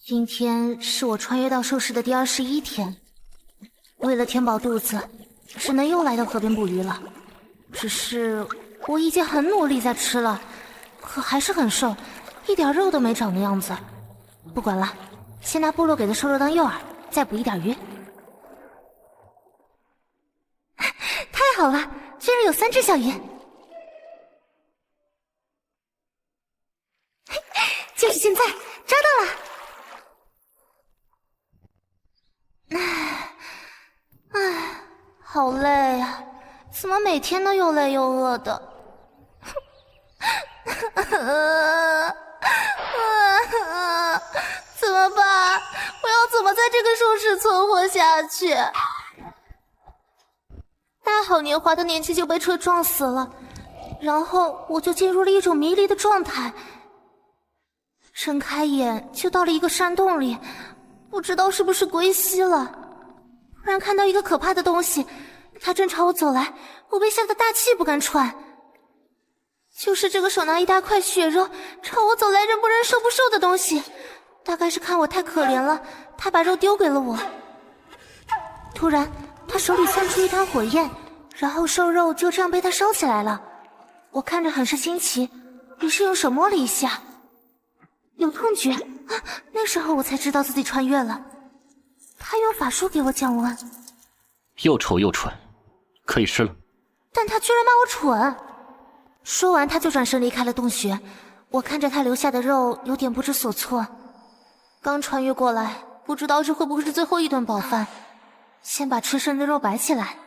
今天是我穿越到兽市的第21天，为了填饱肚子，只能又来到河边捕鱼了。只是我已经很努力在吃了，可还是很瘦，一点肉都没长的样子。不管了，先拿部落给的瘦肉当诱饵，再捕一点鱼。太好了，居然有3只小鱼！就是现在，抓到了！唉，好累啊，怎么每天都又累又饿的？怎么办？我要怎么在这个兽市存活下去？大好年华的年纪就被车撞死了，然后我就进入了一种迷离的状态。睁开眼就到了一个山洞里，不知道是不是归西了。突然看到一个可怕的东西，它正朝我走来，我被吓得大气不敢喘。就是这个手拿一大块血肉朝我走来，人不人兽不兽的东西，大概是看我太可怜了，他把肉丢给了我。突然他手里窜出一团火焰，然后兽肉就这样被他烧起来了。我看着很是新奇，于是用手摸了一下，有痛觉啊！那时候我才知道自己穿越了。他用法术给我降温，又丑又蠢，可以吃了。但他居然骂我蠢。说完他就转身离开了洞穴。我看着他留下的肉，有点不知所措。刚穿越过来，不知道这会不会是最后一顿饱饭，先把吃剩的肉摆起来。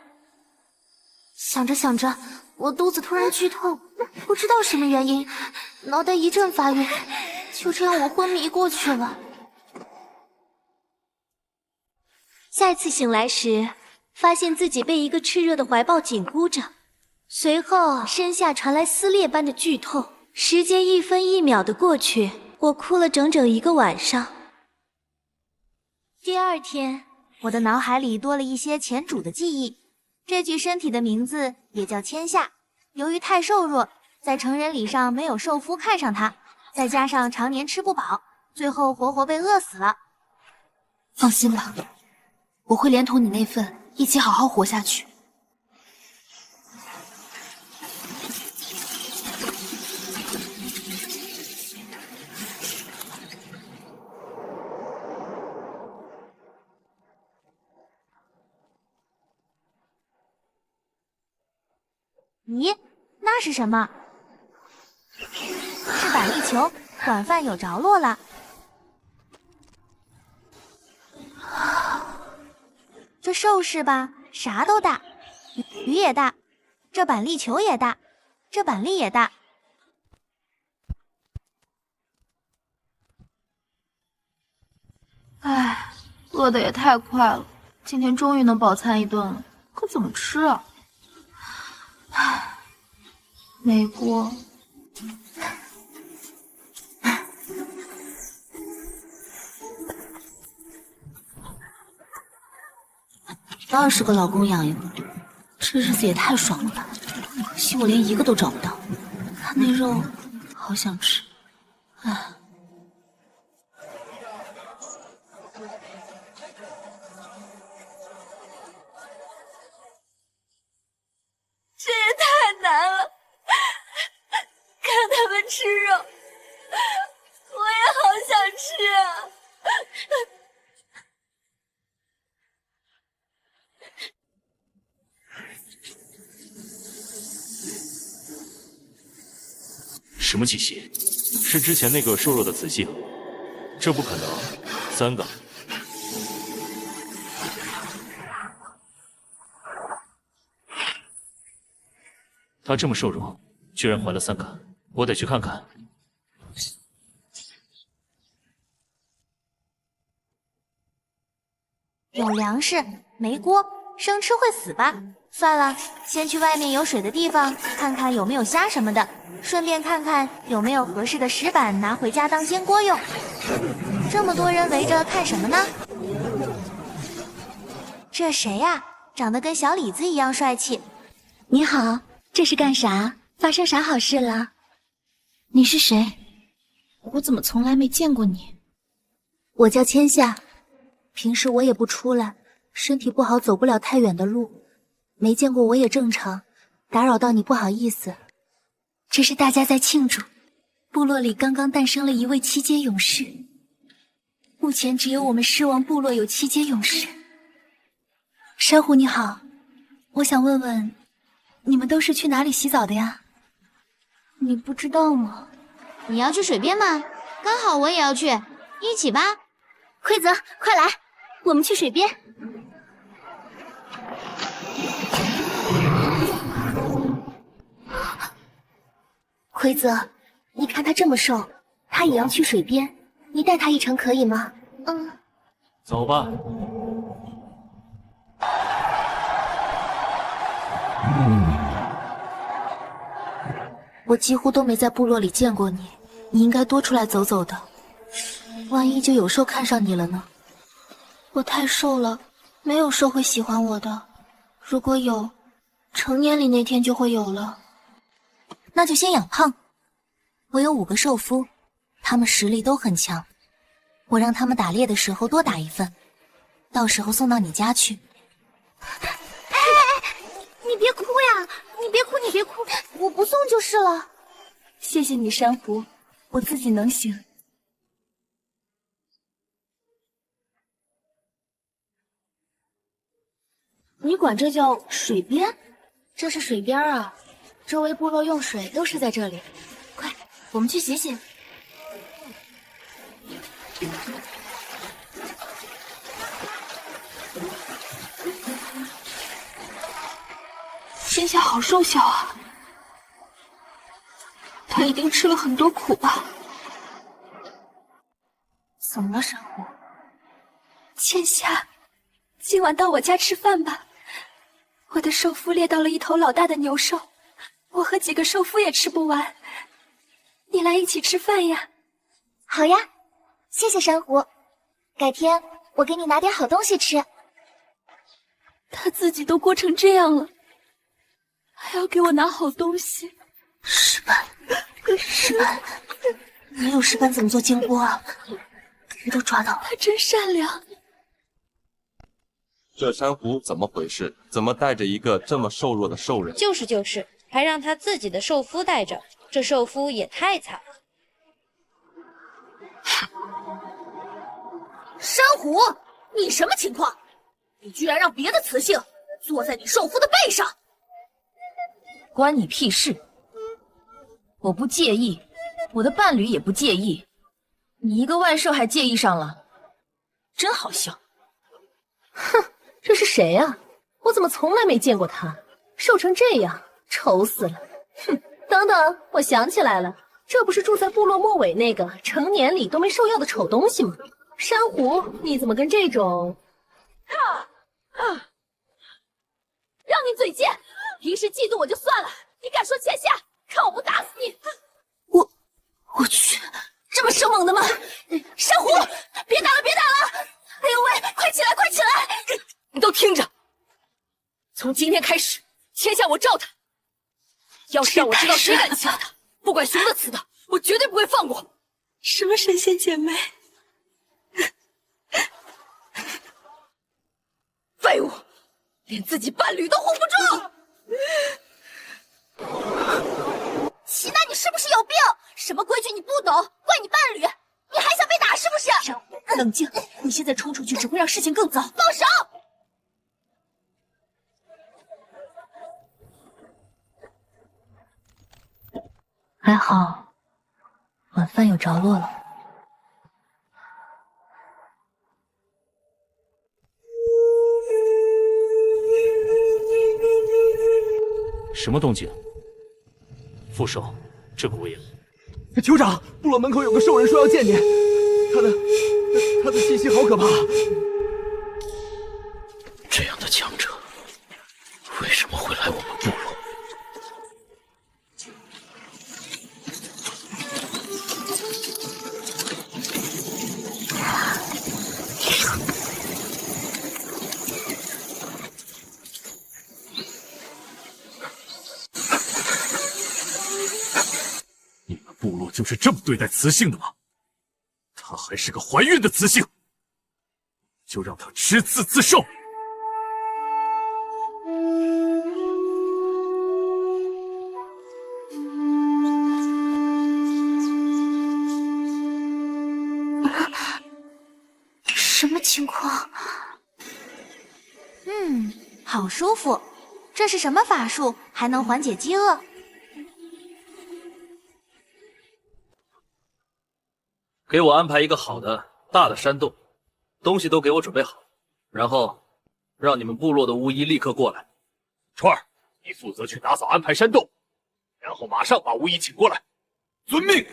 想着想着，我肚子突然剧痛，不知道什么原因，脑袋一阵发晕，就这样我昏迷过去了。下一次醒来时，发现自己被一个炽热的怀抱紧箍着，随后身下传来撕裂般的剧痛。时间1分1秒的过去，我哭了整整1个晚上。第2天，我的脑海里多了一些前主的记忆。这具身体的名字也叫千夏。由于太瘦弱，在成人礼上没有兽夫看上他，再加上常年吃不饱，最后活活被饿死了。放心吧，我会连同你那份一起好好活下去。咦，那是什么？是板栗球，晚饭有着落了。这兽市吧，啥都大，鱼也大，这板栗球也大，这板栗也大。唉，饿得也太快了，今天终于能饱餐一顿了，可怎么吃啊？唉，没锅。20个老公养一个，这日子也太爽了吧！可惜我连一个都找不到。看那肉，好想吃。唉。这也太难了，看他们吃肉，我也好想吃啊。什么气息？是之前那个瘦弱的雌性？这不可能，3个。她这么瘦弱，居然怀了3个，我得去看看。有粮食，没锅，生吃会死吧？算了，先去外面有水的地方看看有没有虾什么的，顺便看看有没有合适的石板拿回家当煎锅用。这么多人围着看什么呢？这谁呀？长得跟小李子一样帅气。你好，这是干啥？发生啥好事了？你是谁？我怎么从来没见过你？我叫千夏，平时我也不出来，身体不好，走不了太远的路，没见过我也正常，打扰到你不好意思。这是大家在庆祝，部落里刚刚诞生了一位7阶勇士，目前只有我们狮王部落有7阶勇士。珊瑚你好，我想问问，你们都是去哪里洗澡的呀？你不知道吗？你要去水边吗？刚好我也要去，一起吧。惠子，快来，我们去水边。奎子，你看他这么瘦，他也要去水边，你带他一程可以吗？走吧。我几乎都没在部落里见过你，你应该多出来走走的。万一就有兽看上你了呢？我太瘦了，没有兽会喜欢我的。如果有，成年礼那天就会有了。那就先养胖。我有5个兽夫，他们实力都很强，我让他们打猎的时候多打一份，到时候送到你家去。你别哭呀，你别哭，你别哭，我不送就是了。谢谢你，珊瑚，我自己能行。你管这叫水边？这是水边啊，周围部落用水都是在这里。快，我们去洗洗。天下好瘦小啊，他一定吃了很多苦吧？怎么了，珊瑚？千夏，今晚到我家吃饭吧。我的兽夫猎到了一头老大的牛兽，我和几个兽夫也吃不完，你来一起吃饭呀？好呀，谢谢珊瑚，改天我给你拿点好东西吃。他自己都过成这样了，还要给我拿好东西。石斑，你有石斑怎么做煎锅啊？鱼都抓到了，他真善良。这珊瑚怎么回事？怎么带着一个这么瘦弱的兽人？就是，还让他自己的兽夫带着，这兽夫也太惨了。珊瑚，你什么情况？你居然让别的雌性坐在你兽夫的背上，关你屁事！我不介意，我的伴侣也不介意，你一个外兽还介意上了，真好笑。哼，这是谁啊？我怎么从来没见过他，瘦成这样，丑死了！哼，等等，我想起来了，这不是住在部落末尾那个成年礼都没兽药的丑东西吗？珊瑚，你怎么跟这种……让你嘴贱！平时嫉妒我就算了，你敢说千夏，看我不打死你！我去，这么生猛的吗？珊瑚，别打了，别打了！哎呦喂，快起来，快起来！你都听着，从今天开始，千夏我罩他。要是让我知道谁敢欺负他，不管雄的雌的，我绝对不会放过。什么神仙姐妹？废物，连自己伴侣都护不住！齐娜，你是不是有病？什么规矩你不懂？怪你伴侣，你还想被打是不是？珊瑚，冷静！你现在冲出去只会让事情更糟。放手！还好，晚饭有着落了。什么动静？副手，这可不严。酋长，部落门口有个兽人说要见你，他的气息好可怕。这样的强者，为什么会来我们部落？你们部落就是这么对待雌性的吗？他她还是个怀孕的雌性，就让她吃刺自受。什么情况？好舒服。这是什么法术？还能缓解饥饿？给我安排一个好的大的山洞，东西都给我准备好，然后让你们部落的巫医立刻过来。川儿，你负责去打扫安排山洞，然后马上把巫医请过来。遵命。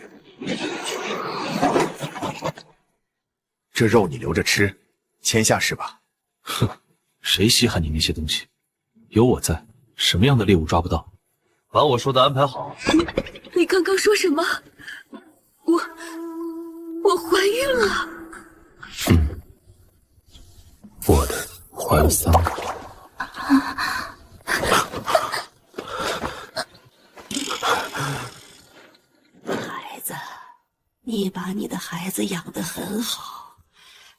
这肉你留着吃，签下是吧？哼，谁稀罕你那些东西？有我在，什么样的猎物抓不到？把我说的安排好。你刚刚说什么？我怀孕了。我的怀了3个。孩子，你把你的孩子养得很好，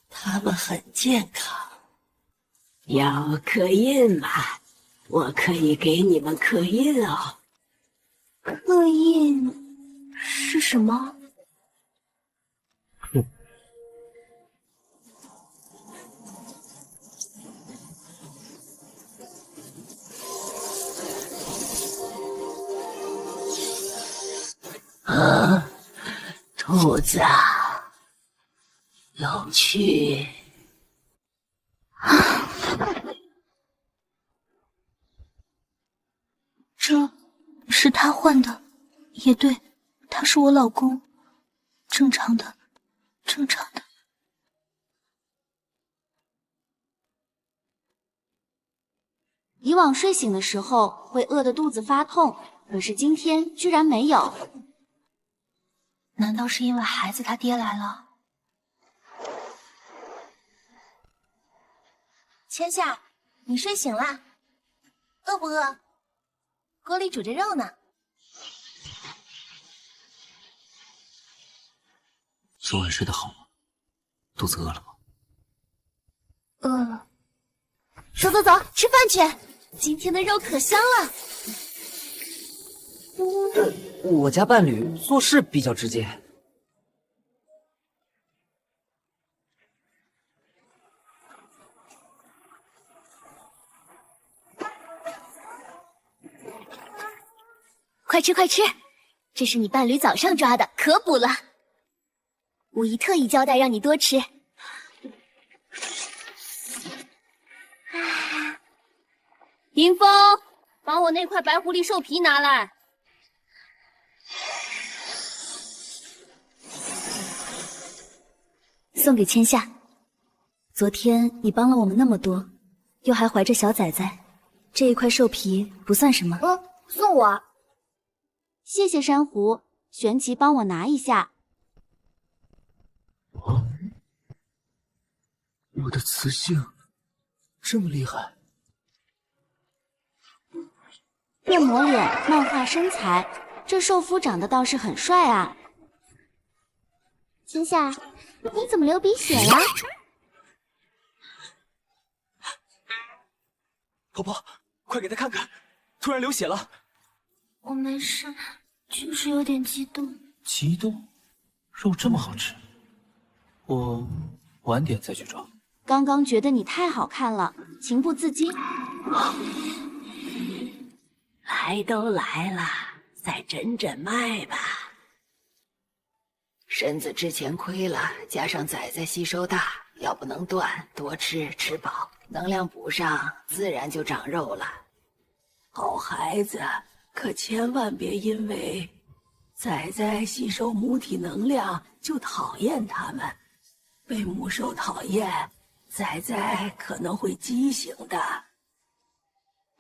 他们很健康。要刻印吗？我可以给你们刻印哦。刻印是什么？兔子，有趣。这是他换的，也对，他是我老公，正常的，正常的。以往睡醒的时候会饿得肚子发痛，可是今天居然没有。难道是因为孩子他爹来了？千夏，你睡醒啦？饿不饿？锅里煮着肉呢。昨晚睡得好吗？肚子饿了吗？饿了。走，吃饭去！今天的肉可香了。我家伴侣做事比较直接。快吃快吃，这是你伴侣早上抓的，可补了。武姨特意交代让你多吃。迎风，把我那块白狐狸兽皮拿来。送给千夏。昨天你帮了我们那么多，又还怀着小崽崽，这一块兽皮不算什么。送我。谢谢珊瑚，玄奇帮我拿一下。我的雌性这么厉害？变魔脸，漫画身材，这兽夫长得倒是很帅啊。青夏，你怎么流鼻血了？婆婆，快给他看看，突然流血了。我没事，就是有点激动。激动？肉这么好吃，我晚点再去抓。刚刚觉得你太好看了，情不自禁。来都来了，再诊诊脉吧。身子之前亏了，加上崽崽吸收大，药不能断，多吃吃饱，能量补上，自然就长肉了。好孩子，可千万别因为崽崽吸收母体能量就讨厌它们，被母兽讨厌，崽崽可能会畸形的。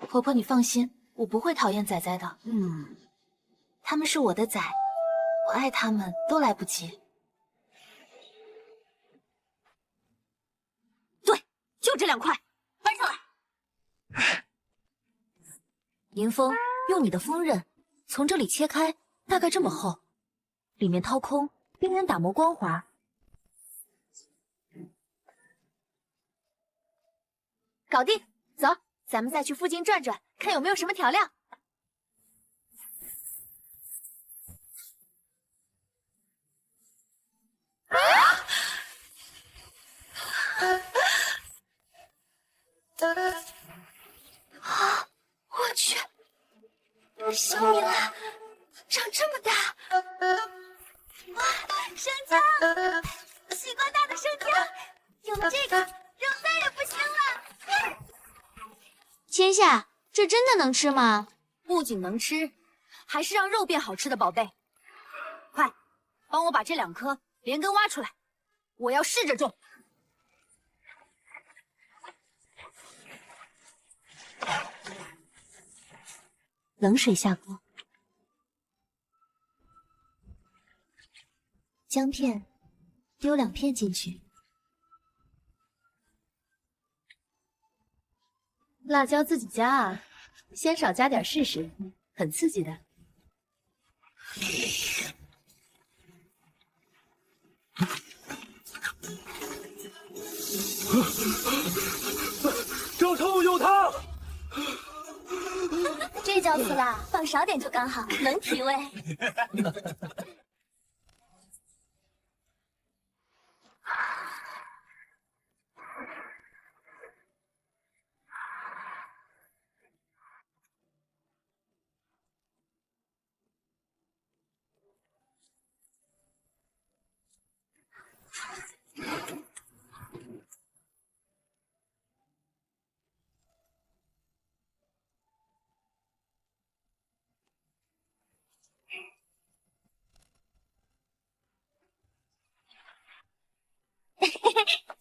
婆婆，你放心，我不会讨厌崽崽的。他们是我的崽，我爱他们都来不及。对，就这2块，搬上来。迎风，用你的锋刃从这里切开，大概这么厚，里面掏空，边缘打磨光滑，搞定。走，咱们再去附近转转，看有没有什么调料。啊！我去，小米辣长这么大！哇，生姜，西瓜大的生姜，有了这个，肉再也不腥了。千夏，这真的能吃吗？不仅能吃，还是让肉变好吃的宝贝。快，帮我把这2颗连根挖出来，我要试着种。冷水下锅，姜片丢2片进去，辣椒自己加啊，先少加点试试，很刺激的。这臭有汤！这叫刺辣，放少点就刚好，能提味。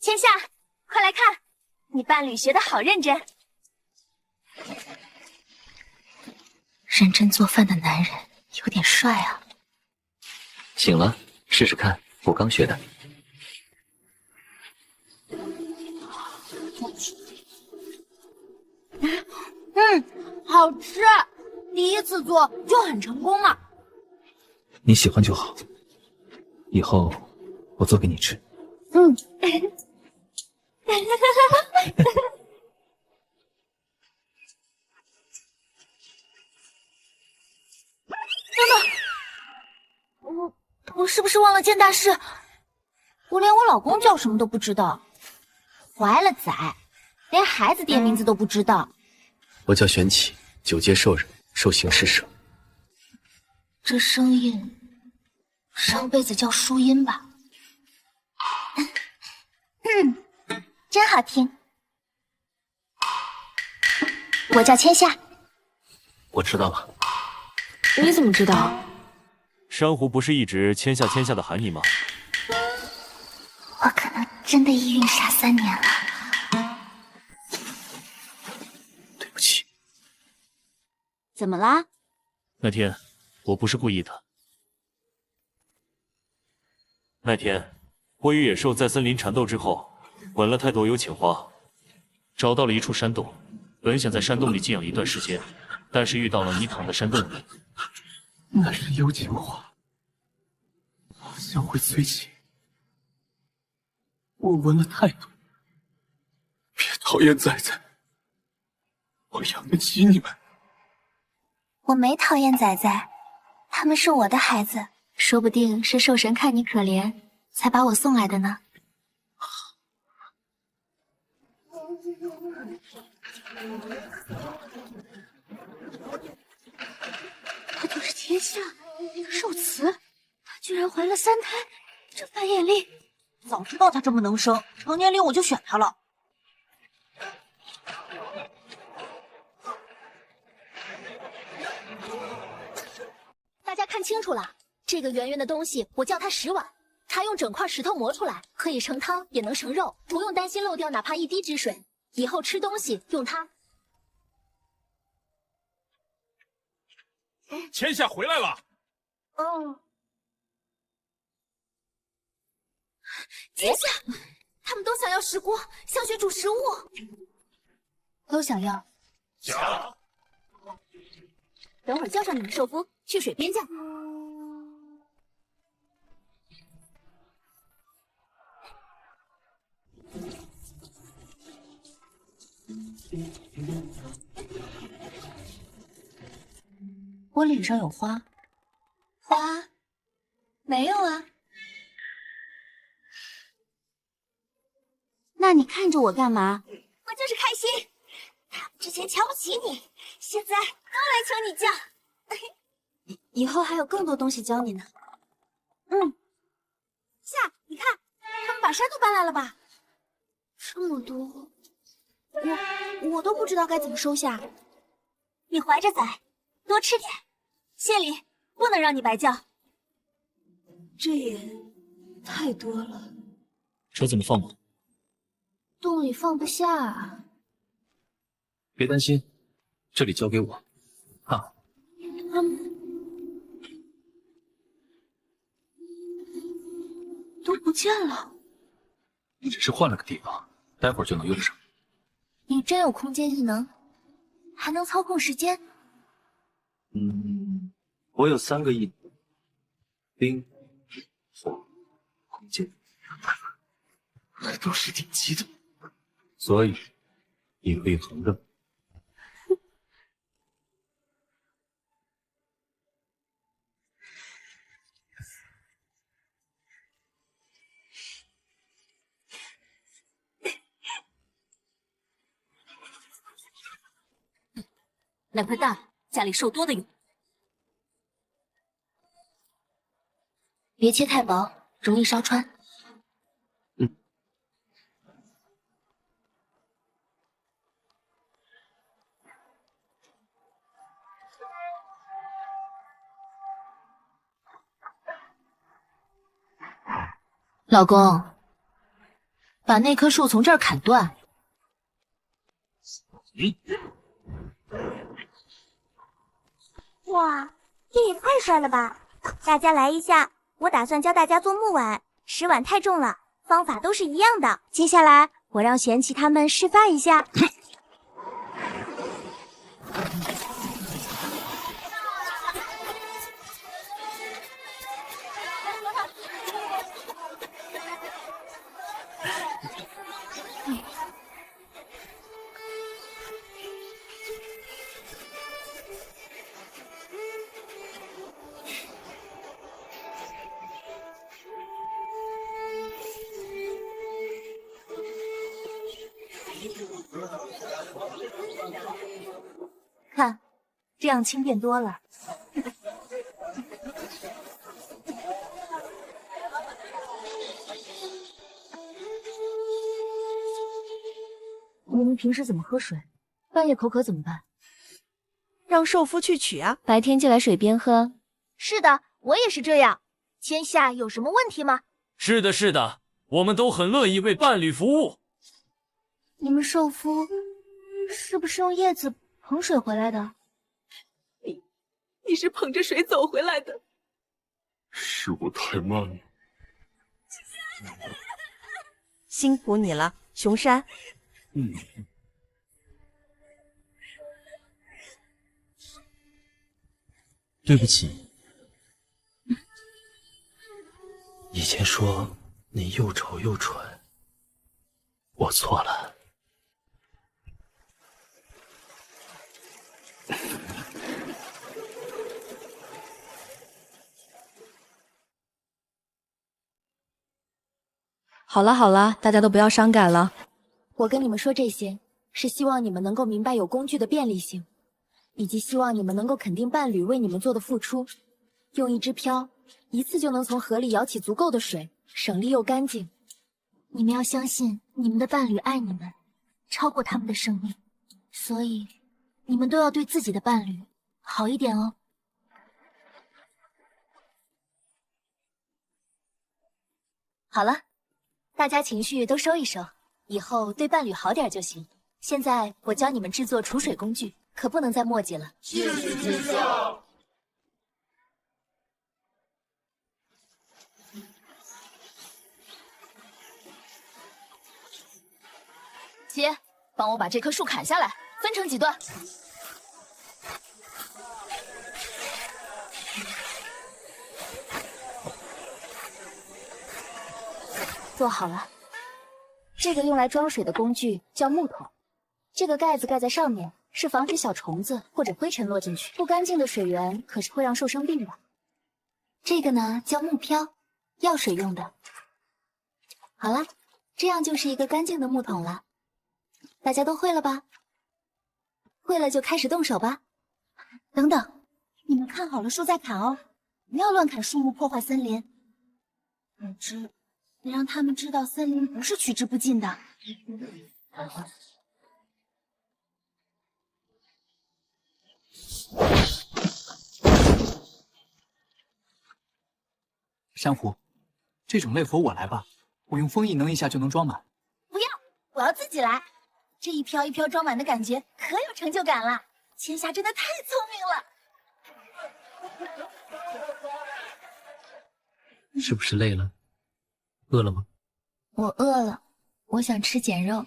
千夏，快来看，你伴侣学得好认真。认真做饭的男人有点帅啊。醒了，试试看，我刚学的。好吃，第1次做就很成功了。你喜欢就好，以后我做给你吃。我是不是忘了件大事？我连我老公叫什么都不知道，怀了崽，连孩子爹名字都不知道。我叫玄启，9阶兽人，受刑施舍。这声音，上辈子叫舒音吧？真好听。我叫千夏。我知道了。你怎么知道？珊瑚不是一直签下的喊你吗？我可能真的意孕傻3年了。对不起。怎么啦？那天我不是故意的。那天我与野兽在森林缠斗之后，闻了太多幽情花，找到了一处山洞，本想在山洞里静养一段时间，但是遇到了泥塘的山洞里。那是幽情花，好像会催情。我闻了太多，别讨厌仔仔，我养得起你们。我没讨厌仔仔，他们是我的孩子，说不定是兽神看你可怜，才把我送来的呢。她就是天下那个寿慈，她居然怀了3胎，这繁衍力！早知道她这么能生，成年龄我就选她了。大家看清楚了，这个圆圆的东西，我叫它10碗。它用整块石头磨出来，可以盛汤，也能盛肉，不用担心漏掉哪怕一滴汁水。以后吃东西用它。千夏回来了。天下，他们都想要石锅，想学煮食物，都想要。想。等会儿叫上你们兽夫去水边叫。我脸上有花。花？没有啊。那你看着我干嘛？我就是开心。他们之前瞧不起你，现在都来求你教。以后还有更多东西教你呢。夏，你看，他们把山都搬来了吧？这么多，我都不知道该怎么收下。你怀着崽，多吃点。县里不能让你白叫。这也太多了。车怎么放的？洞里放不下啊。别担心，这里交给我。啊，都不见了。只是换了个地方，待会儿就能用上。你真有空间异能，还能操控时间。我有3个异能：冰、火、空间，还都是顶级的，所以你可以横着。两块大的，家里瘦多的有。别切太薄，容易烧穿。老公，把那棵树从这儿砍断。哇，这也太帅了吧！大家来一下，我打算教大家做木碗，10碗太重了，方法都是一样的。接下来我让玄奇他们示范一下。看，这样轻便多了。你们平时怎么喝水？半夜口渴怎么办？让寿夫去取啊。白天就来水边喝。是的，我也是这样。千夏有什么问题吗？是的，是的，我们都很乐意为伴侣服务。你们寿夫是不是用叶子捧水回来的？你是捧着水走回来的。是我太慢了。辛苦你了，熊山。对不起，以前说你又丑又蠢，我错了。好了好了，大家都不要伤感了。我跟你们说这些，是希望你们能够明白有工具的便利性，以及希望你们能够肯定伴侣为你们做的付出。用一只漂，一次就能从河里舀起足够的水，省力又干净。你们要相信你们的伴侣爱你们，超过他们的生命，所以你们都要对自己的伴侣好一点哦。好了，大家情绪都收一收，以后对伴侣好点就行。现在我教你们制作储水工具，可不能再墨迹了。谢谢见笑。姐，帮我把这棵树砍下来，分成几段。做好了，这个用来装水的工具叫木桶。这个盖子盖在上面，是防止小虫子或者灰尘落进去。不干净的水源可是会让兽生病的。这个呢叫木漂，药水用的。好了，这样就是一个干净的木桶了。大家都会了吧？会了就开始动手吧。等等，你们看好了树再砍哦，不要乱砍树木破坏森林。总之，得让他们知道森林不是取之不尽的。珊瑚，这种类活我来吧，我用风翼能一下就能装满。不要，我要自己来。这一飘一飘装满的感觉可有成就感了。千夏真的太聪明了。是不是累了？饿了吗？我饿了，我想吃碱肉。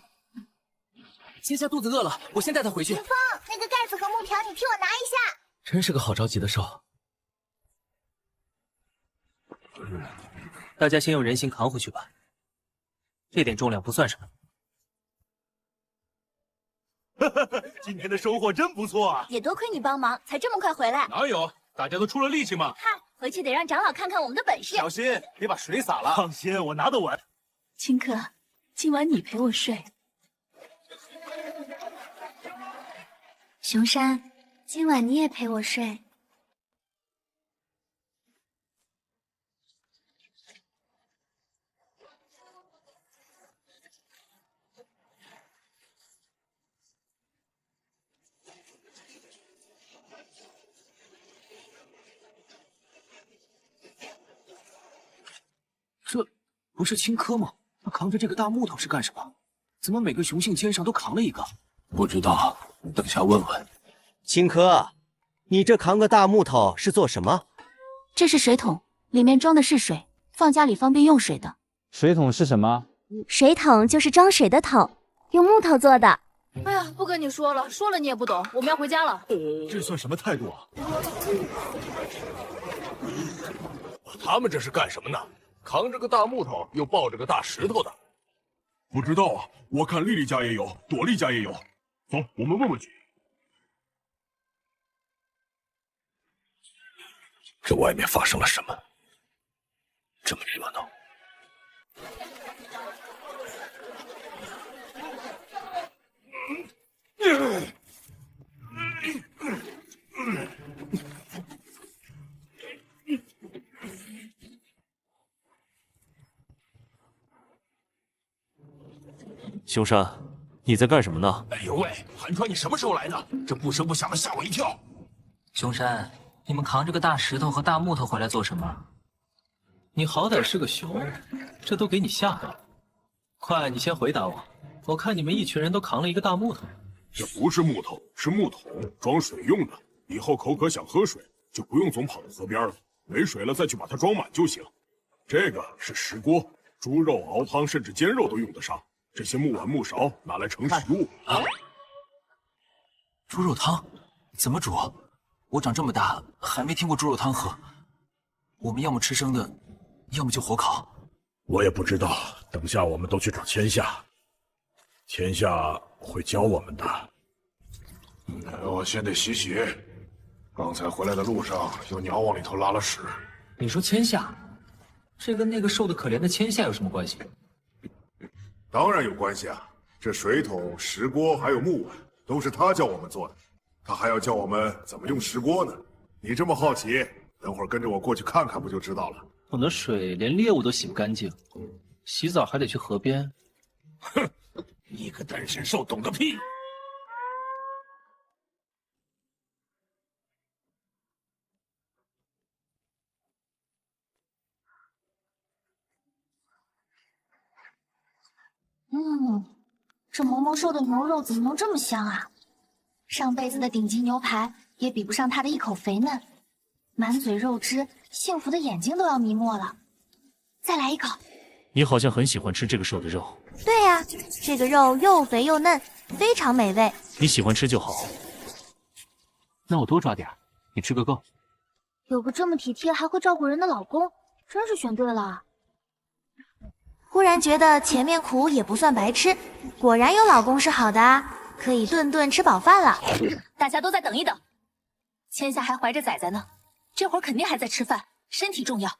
千夏肚子饿了，我先带她回去。林峰，那个盖子和木条，你替我拿一下。真是个好着急的兽。大家先用人形扛回去吧，这点重量不算什么。今天的收获真不错啊！也多亏你帮忙，才这么快回来。哪有？大家都出了力气嘛。嗨，回去得让长老看看我们的本事。小心，别把水洒了。放心，我拿得稳。青稞，今晚你陪我睡。熊山，今晚你也陪我睡。这不是青稞吗？他扛着这个大木头是干什么？怎么每个雄性肩上都扛了一个？不知道，等下问问。青稞，你这扛个大木头是做什么？这是水桶，里面装的是水，放家里方便用水的。水桶是什么？水桶就是装水的桶，用木头做的。哎呀，不跟你说了，说了你也不懂，我们要回家了。这算什么态度啊？他们这是干什么呢？扛着个大木头，又抱着个大石头的。不知道啊，我看丽丽家也有，朵莉家也有。走，我们问问去。这外面发生了什么？这么热闹。熊山，你在干什么呢？哎呦喂，韩川，你什么时候来的？这不声不响的吓我一跳。熊山，你们扛着个大石头和大木头回来做什么？你好歹是个熊，这都给你吓到了。快，你先回答我。我看你们一群人都扛了一个大木头。这不是木头，是木桶，装水用的。以后口渴想喝水，就不用总跑到河边了，没水了再去把它装满就行。这个是石锅，猪肉熬汤甚至煎肉都用得上。这些木碗木勺拿来盛食物。猪肉汤怎么煮？我长这么大还没听过猪肉汤喝。我们要么吃生的，要么就火烤。我也不知道，等下我们都去找千夏，千夏会教我们的。我先得洗洗，刚才回来的路上有鸟往里头拉了屎。你说千夏，这跟那个瘦得可怜的千夏有什么关系？当然有关系啊！这水桶、石锅还有木碗，都是他教我们做的。他还要教我们怎么用石锅呢。你这么好奇，等会儿跟着我过去看看，不就知道了？桶的水连猎物都洗不干净，洗澡还得去河边。哼，你个单身兽懂个屁！这嬷嬷说的牛肉怎么能这么香啊？上辈子的顶级牛排也比不上它的一口肥嫩，满嘴肉汁，幸福的眼睛都要迷没了。再来一口。你好像很喜欢吃这个兽的肉。对呀，这个肉又肥又嫩，非常美味。你喜欢吃就好。那我多抓点，你吃个够。有个这么体贴还会照顾人的老公，真是选对了。忽然觉得前面苦也不算白吃，果然有老公是好的啊！可以顿顿吃饱饭了。大家都再等一等，千夏还怀着崽崽呢，这会儿肯定还在吃饭，身体重要。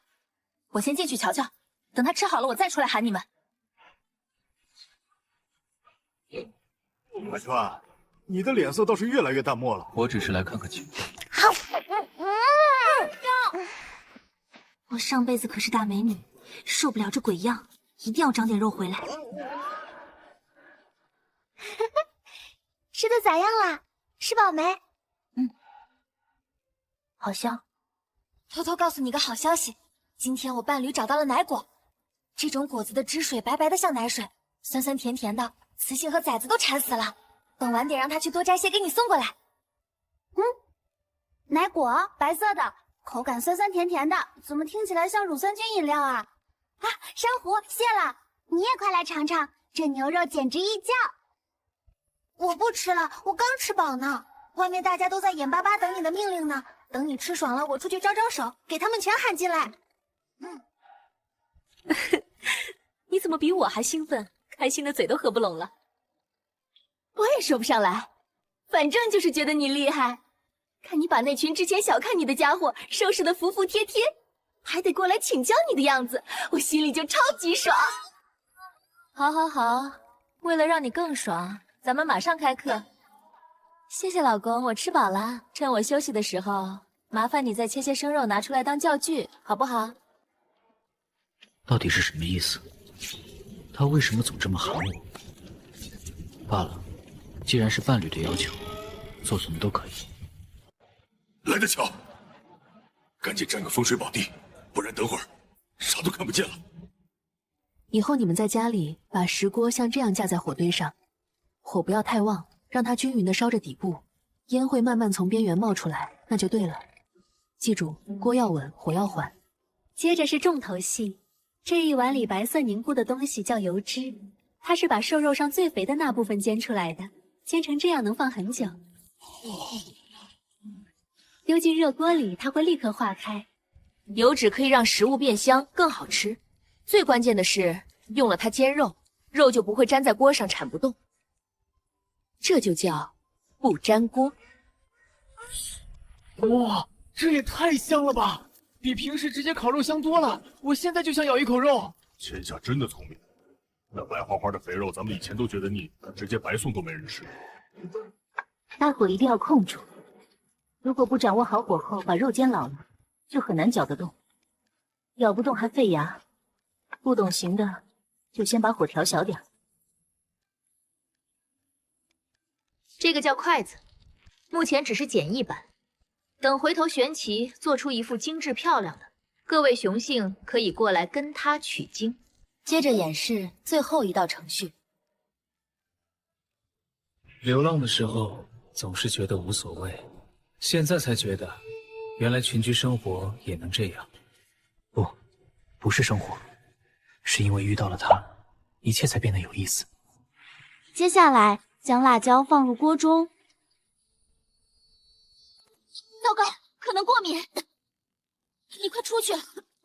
我先进去瞧瞧，等他吃好了，我再出来喊你们。百川，你的脸色倒是越来越淡漠了。我只是来看看情况。好，我上辈子可是大美女，受不了这鬼样，一定要长点肉回来。吃的咋样啦？吃饱没？好香。偷偷告诉你个好消息，今天我伴侣找到了奶果，这种果子的汁水白白的像奶水，酸酸甜甜的，雌性和崽子都馋死了。等晚点让他去多摘些给你送过来。奶果，白色的，口感酸酸甜甜的，怎么听起来像乳酸菌饮料啊？啊，珊瑚，谢了，你也快来尝尝，这牛肉简直一叫。我不吃了，我刚吃饱呢。外面大家都在眼巴巴等你的命令呢，等你吃爽了，我出去招招手，给他们全喊进来。你怎么比我还兴奋？开心的嘴都合不拢了。我也说不上来，反正就是觉得你厉害。看你把那群之前小看你的家伙收拾得服服帖帖，还得过来请教你的样子，我心里就超级爽。好，好，好，为了让你更爽，咱们马上开课。谢谢老公，我吃饱了。趁我休息的时候，麻烦你再切些生肉拿出来当教具，好不好？到底是什么意思？他为什么总这么喊我？罢了，既然是伴侣的要求，做什么都可以。来得巧，赶紧占个风水宝地，不然等会儿啥都看不见了。以后你们在家里把石锅像这样架在火堆上，火不要太旺，让它均匀的烧着底部，烟会慢慢从边缘冒出来，那就对了。记住，锅要稳，火要缓。接着是重头戏，这一碗里白色凝固的东西叫油脂，它是把瘦肉上最肥的那部分煎出来的，煎成这样能放很久。丢进热锅里，它会立刻化开。油脂可以让食物变香，更好吃。最关键的是，用了它煎肉，肉就不会粘在锅上铲不动。这就叫不粘锅。哇，这也太香了吧！比平时直接烤肉香多了。我现在就想咬一口肉。千夏真的聪明，那白花花的肥肉，咱们以前都觉得腻，直接白送都没人吃。大火一定要控住，如果不掌握好火候，把肉煎老了，就很难嚼得动。咬不动还费牙，不懂行的就先把火调小点。这个叫筷子，目前只是简易版，等回头玄奇做出一副精致漂亮的，各位雄性可以过来跟他取经。接着演示最后一道程序。流浪的时候总是觉得无所谓，现在才觉得，原来群居生活也能这样。不是生活，是因为遇到了他，一切才变得有意思。接下来将辣椒放入锅中。糟糕，可能过敏。你快出去，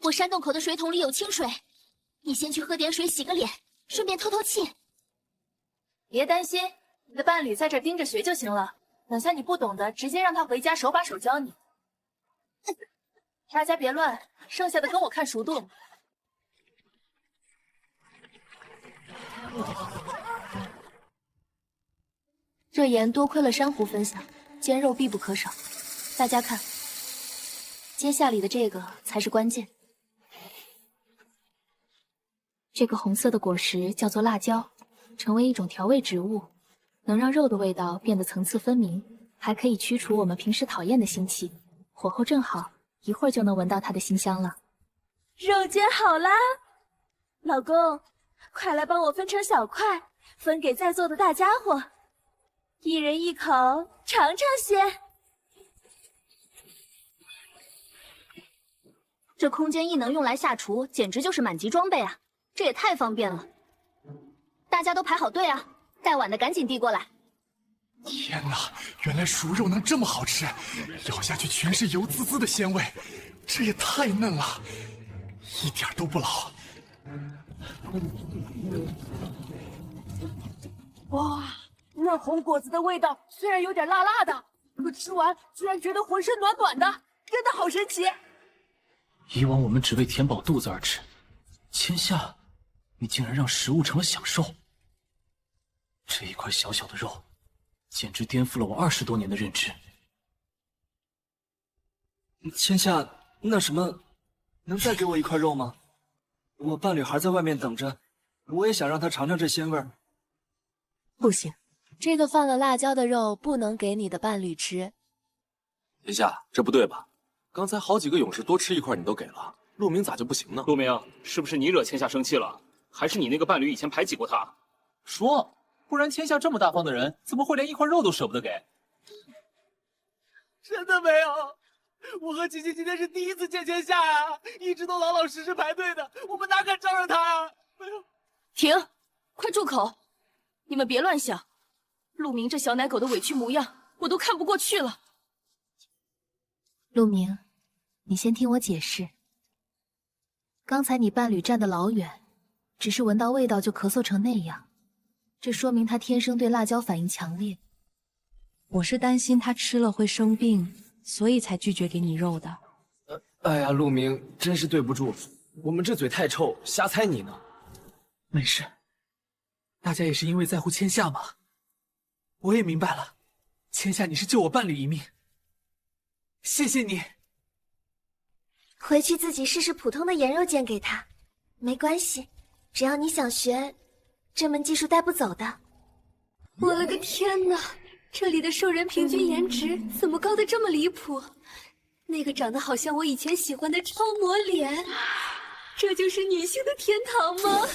我山洞口的水桶里有清水，你先去喝点水洗个脸，顺便透透气。别担心，你的伴侣在这盯着学就行了。等下你不懂的，直接让他回家手把手教你。大家别乱，剩下的跟我看熟度。这盐多亏了珊瑚分享，煎肉必不可少。大家看，煎下里的这个才是关键。这个红色的果实叫做辣椒，成为一种调味植物，能让肉的味道变得层次分明，还可以驱除我们平时讨厌的腥气。火候正好，一会儿就能闻到它的馨香了。肉煎好啦，老公，快来帮我分成小块，分给在座的大家伙，一人一口，尝尝先。这空间一能用来下厨，简直就是满级装备啊！这也太方便了。大家都排好队啊，带碗的赶紧递过来。天哪，原来熟肉能这么好吃，咬下去全是油滋滋的鲜味，这也太嫩了，一点都不老。哇，嫩那红果子的味道虽然有点辣辣的，可吃完居然觉得浑身暖暖的，真的好神奇。以往我们只为填饱肚子而吃，千夏，你竟然让食物成了享受。这一块小小的肉，简直颠覆了我20多年的认知。千夏，那什么，能再给我一块肉吗？我伴侣还在外面等着，我也想让他尝尝这鲜味儿。不行，这个放了辣椒的肉不能给你的伴侣吃。天下，这不对吧？刚才好几个勇士多吃一块你都给了，陆明咋就不行呢？陆明，是不是你惹千夏生气了？还是你那个伴侣以前排挤过他？说，不然千夏这么大方的人，怎么会连一块肉都舍不得给？真的没有，我和琪琪今天是第一次见千夏啊，一直都老老实实排队的，我们哪敢招惹他啊？没有。停，快住口！你们别乱想，陆明这小奶狗的委屈模样，我都看不过去了。陆明，你先听我解释。刚才你伴侣站得老远，只是闻到味道就咳嗽成那样，这说明他天生对辣椒反应强烈。我是担心他吃了会生病，所以才拒绝给你肉的。哎呀，陆明，真是对不住，我们这嘴太臭，瞎猜你呢。没事，大家也是因为在乎千夏嘛。我也明白了，千夏你是救我伴侣一命，谢谢你。回去自己试试普通的盐肉煎给他，没关系，只要你想学，这门技术带不走的。我了个天哪！这里的兽人平均颜值怎么高得这么离谱？那个长得好像我以前喜欢的超模脸，这就是女性的天堂吗？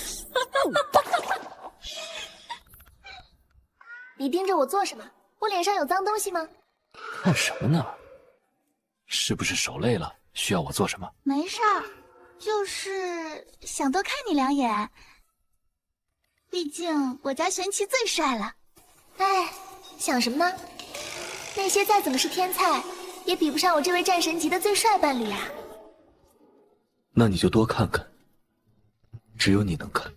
你盯着我做什么？我脸上有脏东西吗？看什么呢？是不是手累了？需要我做什么？没事儿，就是想多看你2眼。毕竟我家玄奇最帅了。哎，想什么呢？那些再怎么是天才，也比不上我这位战神级的最帅伴侣啊！那你就多看看，只有你能看。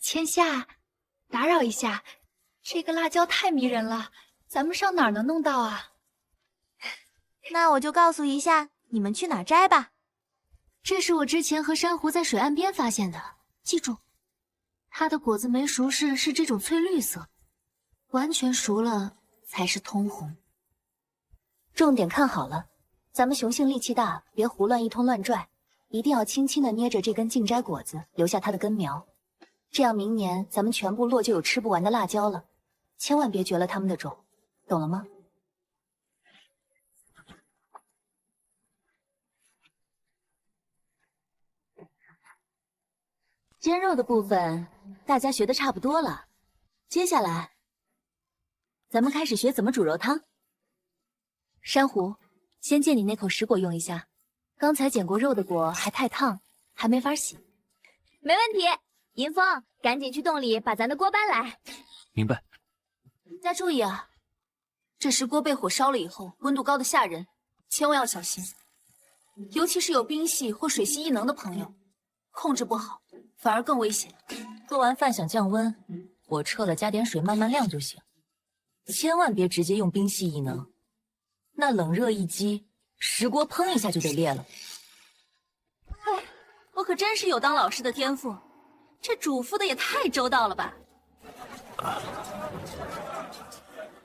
千夏，打扰一下，这个辣椒太迷人了，咱们上哪儿能弄到啊？那我就告诉一下你们去哪儿摘吧。这是我之前和珊瑚在水岸边发现的，记住，它的果子没熟时是这种翠绿色，完全熟了才是通红。重点看好了，咱们雄性力气大，别胡乱一通乱拽，一定要轻轻地捏着这根净摘果子，留下它的根苗，这样明年咱们全部落就有吃不完的辣椒了，千万别绝了他们的种，懂了吗？煎肉的部分大家学的差不多了，接下来咱们开始学怎么煮肉汤。珊瑚，先借你那口石果用一下，刚才捡过肉的果还太烫，还没法洗。没问题，银风，赶紧去洞里把咱的锅搬来。明白。大家注意啊，这石锅被火烧了以后，温度高的吓人，千万要小心，尤其是有冰系或水系异能的朋友，控制不好反而更危险。做完饭想降温，火撤了加点水慢慢晾就行，千万别直接用冰系异能，那冷热一激，石锅砰一下就得裂了。哎，我可真是有当老师的天赋，这嘱咐的也太周到了吧。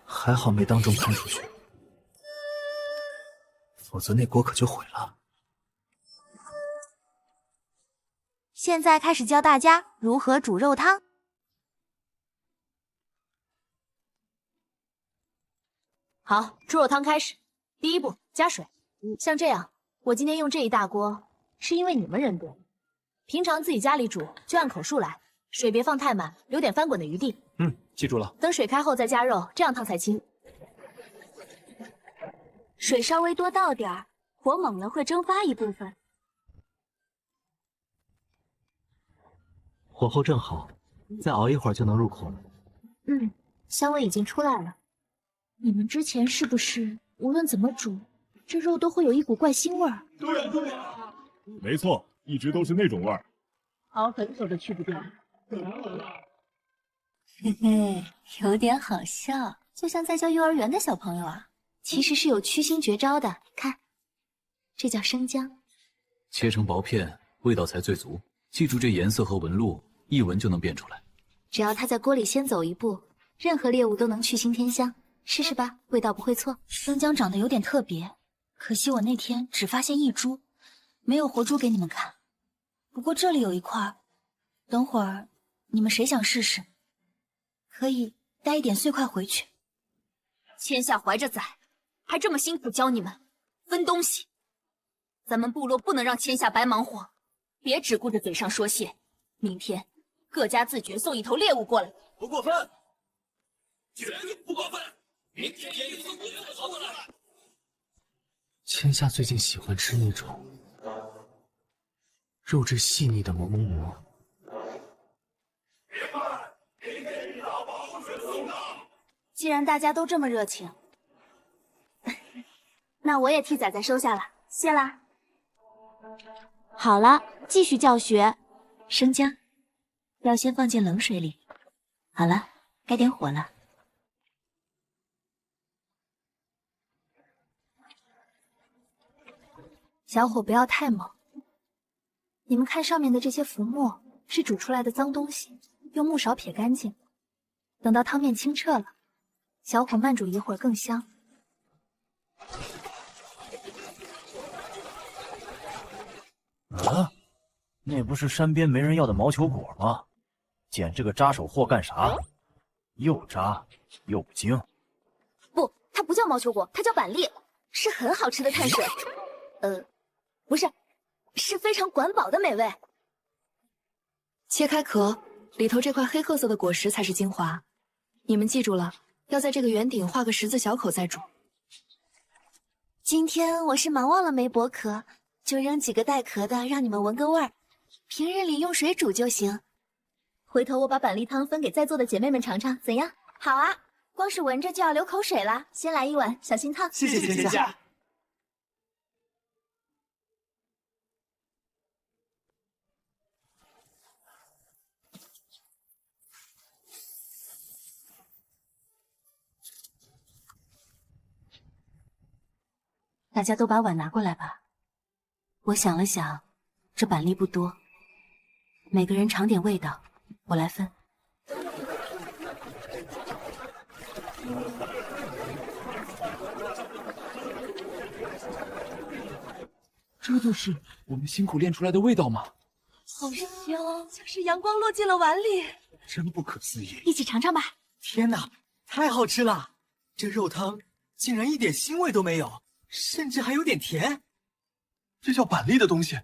还好没当众喷出去，否则那锅可就毁了。现在开始教大家如何煮肉汤。好，猪肉汤开始。第一步，加水。像这样，我今天用这一大锅，是因为你们人多。平常自己家里煮就按口数来，水别放太满，留点翻滚的余地。记住了。等水开后再加肉，这样汤才清。水稍微多倒点儿，火猛了会蒸发一部分。火候正好，再熬一会儿就能入口了。香味已经出来了。你们之前是不是无论怎么煮，这肉都会有一股怪腥味儿？对啊，没错，一直都是那种味儿。熬很久都去不掉。嘿嘿，有点好笑，就像在教幼儿园的小朋友啊。其实是有驱星绝招的，看，这叫生姜，切成薄片，味道才最足。记住这颜色和纹路，一闻就能辨出来。只要它在锅里先走一步，任何猎物都能去腥添香。试试吧，味道不会错。生姜长得有点特别，可惜我那天只发现一株，没有活株给你们看。不过这里有一块，等会儿你们谁想试试，可以带一点碎块回去。千夏怀着崽，还这么辛苦教你们分东西，咱们部落不能让千夏白忙活，别只顾着嘴上说谢。明天各家自觉送一头猎物过来，不过分，绝对不过分。明天也有送猎物跑过来。千夏最近喜欢吃那种肉质细腻的馍馍馍。既然大家都这么热情，那我也替仔仔收下了，谢啦。好了，继续教学。生姜要先放进冷水里。好了，该点火了。小火不要太猛。你们看上面的这些浮沫是煮出来的脏东西，用木勺撇干净。等到汤面清澈了，小火慢煮一会儿更香。啊，那不是山边没人要的毛球果吗？捡这个扎手货干啥？又扎又不精。不，它不叫毛球果，它叫板栗，是很好吃的碳水。不是，是非常管饱的美味。切开壳，里头这块黑褐色的果实才是精华。你们记住了，要在这个圆顶画个十字小口再煮。今天我是忙忘了没剥壳，就扔几个带壳的，让你们闻个味儿。平日里用水煮就行。回头我把板栗汤分给在座的姐妹们尝尝，怎样？好啊，光是闻着就要流口水了。先来一碗，小心烫。谢谢千夏。大家都把碗拿过来吧。我想了想，这板栗不多，每个人尝点味道，我来分。这就是我们辛苦练出来的味道吗？好香，像是阳光落进了碗里。真不可思议！一起尝尝吧。天哪，太好吃了！这肉汤竟然一点腥味都没有，甚至还有点甜。这叫板栗的东西，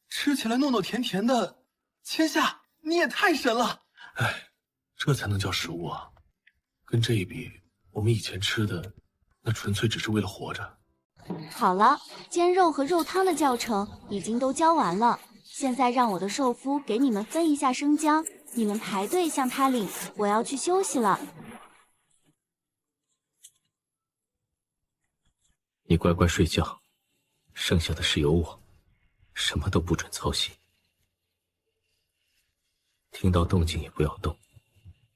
吃起来糯糯甜甜的。千夏，你也太神了！哎，这才能叫食物啊！跟这一比，我们以前吃的那纯粹只是为了活着。好了，煎肉和肉汤的教程已经都教完了，现在让我的寿夫给你们分一下生姜，你们排队向他领。我要去休息了。你乖乖睡觉，剩下的事由我，什么都不准操心。听到动静也不要动，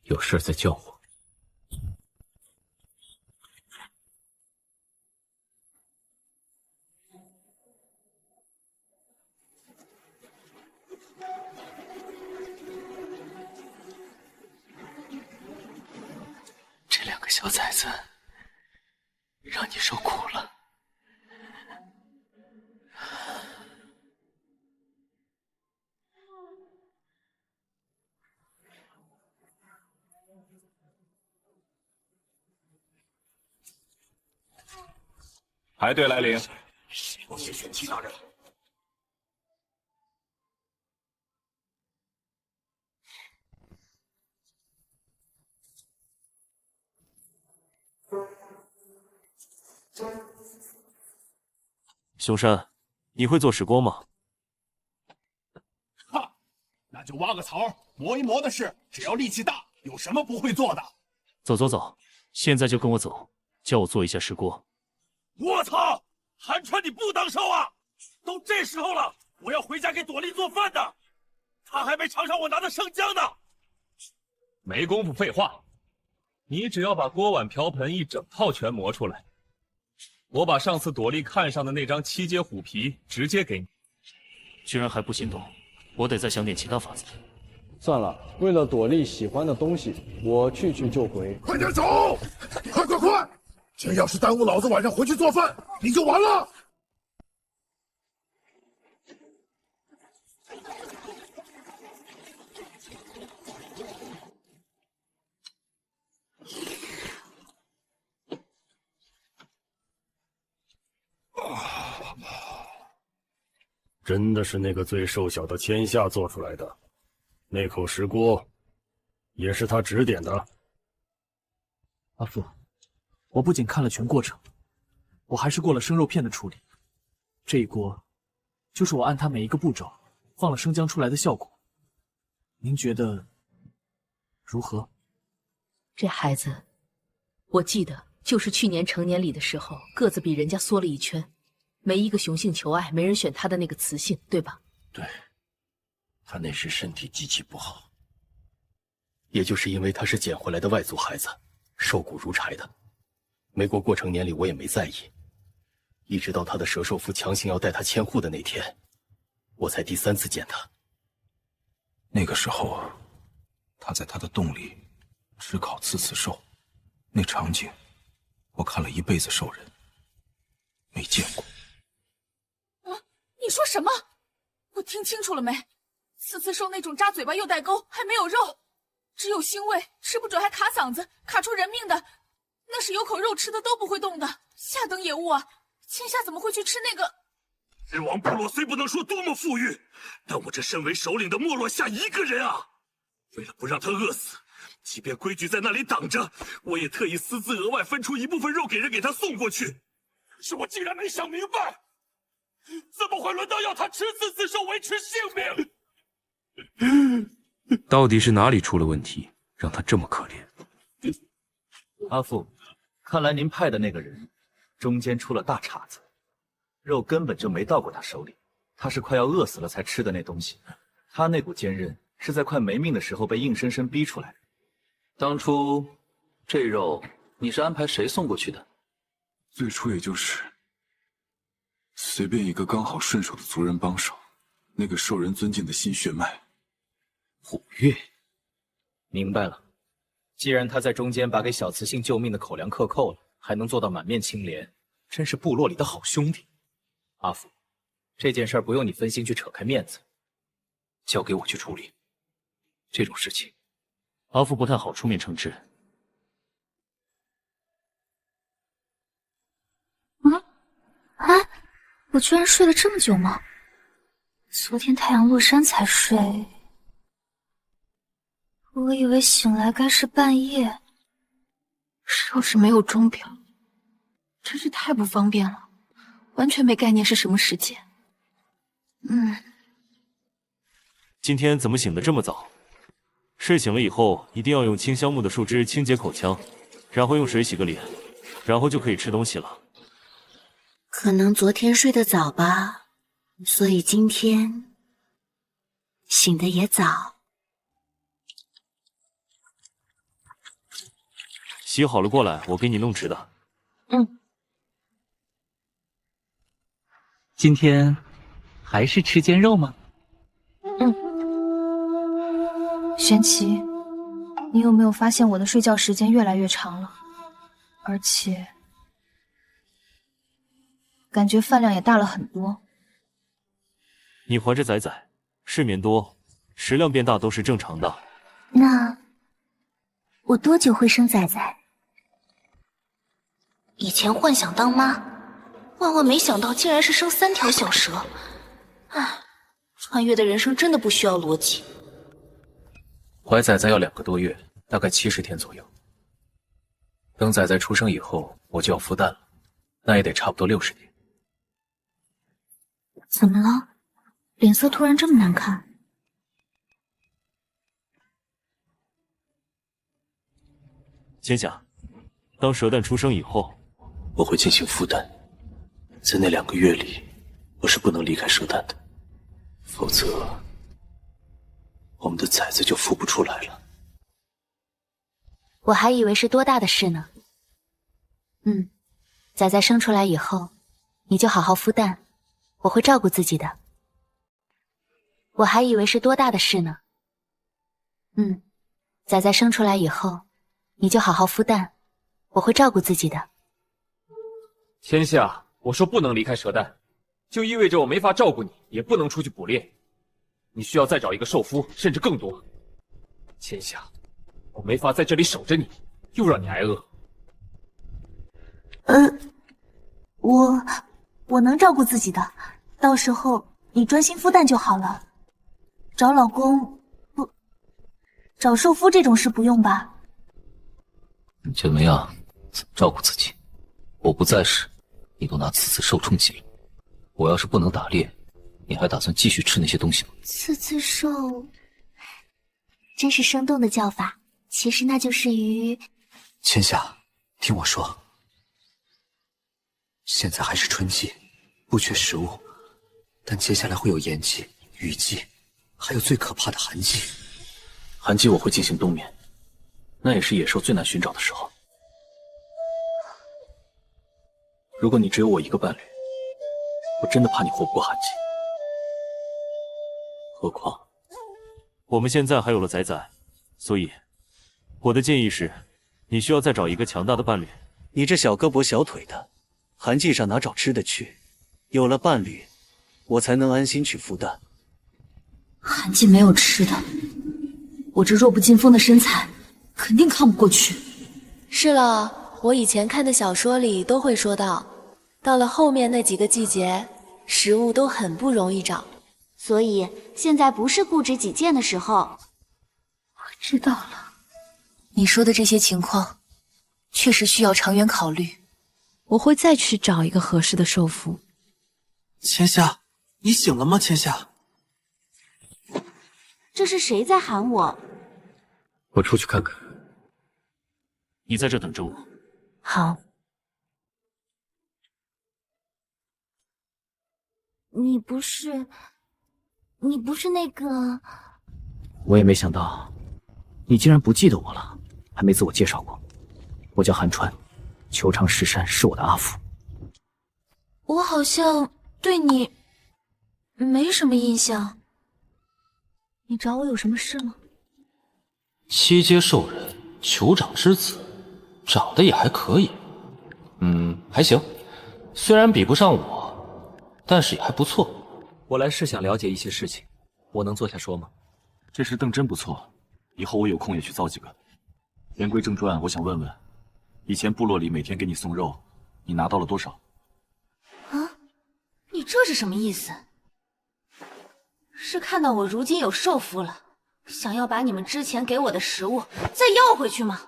有事再叫我。这两个小崽子，让你受苦了。排队来领。谢谢齐大人。熊山，你会做石锅吗？哈，那就挖个槽磨一磨的事，只要力气大，有什么不会做的？走走走，现在就跟我走，教我做一下石锅。我操！韩川，你不当少啊！都这时候了，我要回家给朵莉做饭的，她还没尝上我拿的生姜呢。没工夫废话，你只要把锅碗瓢盆一整套全磨出来，我把上次朵莉看上的那张7阶虎皮直接给你。居然还不心动，我得再想点其他法子。算了，为了朵莉喜欢的东西，我去就回。快点走！快！这要是耽误老子晚上回去做饭，你就完了！真的是那个最瘦小的千夏做出来的，那口石锅也是他指点的。阿父，我不仅看了全过程，我还是过了生肉片的处理。这一锅就是我按它每一个步骤放了生姜出来的效果。您觉得如何？这孩子，我记得就是去年成年礼的时候，个子比人家缩了一圈。没一个雄性求爱，没人选他的那个雌性，对吧？对，他那时身体极其不好，也就是因为他是捡回来的外族孩子，瘦骨如柴的。没过成年礼，我也没在意，一直到他的蛇兽夫强行要带他迁户的那天，我才第3次见他。那个时候，他在他的洞里吃烤刺刺兽，那场景，我看了一辈子兽人，没见过。你说什么？我听清楚了没？刺刺兽那种扎嘴巴又带钩，还没有肉，只有腥味，吃不准还卡嗓子，卡出人命的，那是有口肉吃的都不会动的下等野物啊！千夏怎么会去吃那个？日王部落虽不能说多么富裕，但我这身为首领的没落下一个人啊！为了不让他饿死，即便规矩在那里挡着，我也特意私自额外分出一部分肉给人给他送过去。可是我竟然没想明白，怎么会轮到要他吃刺刺兽维持性命？到底是哪里出了问题，让他这么可怜？阿父，看来您派的那个人中间出了大岔子，肉根本就没到过他手里，他是快要饿死了才吃的那东西。他那股坚韧是在快没命的时候被硬生生逼出来的。当初这肉你是安排谁送过去的？最初也就是随便一个刚好顺手的族人帮手，那个受人尊敬的新血脉。虎月，明白了。既然他在中间把给小雌性救命的口粮克扣了，还能做到满面清廉，真是部落里的好兄弟。阿福，这件事不用你分心去扯开面子，交给我去处理。这种事情，阿福不太好出面惩治。我居然睡了这么久吗？昨天太阳落山才睡，我以为醒来该是半夜。要是没有钟表，真是太不方便了，完全没概念是什么时间。今天怎么醒得这么早？睡醒了以后，一定要用清香木的树枝清洁口腔，然后用水洗个脸，然后就可以吃东西了。可能昨天睡得早吧，所以今天醒得也早。洗好了过来，我给你弄吃的。今天还是吃煎肉吗？玄奇，你有没有发现我的睡觉时间越来越长了，而且感觉饭量也大了很多。你怀着崽崽，睡眠多，食量变大都是正常的。那我多久会生崽崽？以前幻想当妈，万万没想到竟然是生3条小蛇。唉，穿越的人生真的不需要逻辑。怀崽崽要2个多月，大概70天左右。等崽崽出生以后，我就要孵蛋了，那也得差不多60天。怎么了？脸色突然这么难看？仙夏，当蛇蛋出生以后，我会进行孵蛋，在那2个月里，我是不能离开蛇蛋的，否则我们的崽子就孵不出来了。我还以为是多大的事呢。仔仔生出来以后，你就好好孵蛋，我会照顾自己的。我还以为是多大的事呢。仔仔生出来以后，你就好好孵蛋，我会照顾自己的。天下，我说不能离开蛇蛋，就意味着我没法照顾你，也不能出去捕猎。你需要再找一个兽夫，甚至更多。天下，我没法在这里守着你，又让你挨饿。我能照顾自己的，到时候你专心孵蛋就好了。找老公不，找兽夫这种事不用吧？怎么样？怎么照顾自己？我不在时，你都拿刺刺兽充饥了。我要是不能打猎，你还打算继续吃那些东西吗？刺刺兽，真是生动的叫法。其实那就是鱼。千夏，听我说，现在还是春季，不缺食物，但接下来会有炎季、雨季，还有最可怕的寒季。寒季我会进行冬眠，那也是野兽最难寻找的时候。如果你只有我一个伴侣，我真的怕你活不过寒季。何况，我们现在还有了仔仔，所以我的建议是，你需要再找一个强大的伴侣。你这小胳膊小腿的，寒季上哪找吃的去？有了伴侣，我才能安心去孵蛋。寒季没有吃的，我这弱不禁风的身材肯定看不过去。是了，我以前看的小说里都会说到，到了后面那几个季节，食物都很不容易找，所以现在不是固执己见的时候。我知道了，你说的这些情况，确实需要长远考虑。我会再去找一个合适的兽夫。千夏，你醒了吗？千夏，这是谁在喊我？我出去看看。你在这等着我。好。你不是那个……我也没想到，你竟然不记得我了，还没自我介绍过。我叫韩川，求长石山是我的阿福。我好像对你没什么印象。你找我有什么事吗？七阶兽人，酋长之子，长得也还可以。还行，虽然比不上我，但是也还不错。我来是想了解一些事情，我能坐下说吗？这事邓真不错，以后我有空也去造几个。言归正传，我想问问，以前部落里每天给你送肉，你拿到了多少？啊，你这是什么意思？是看到我如今有兽夫了，想要把你们之前给我的食物再要回去吗？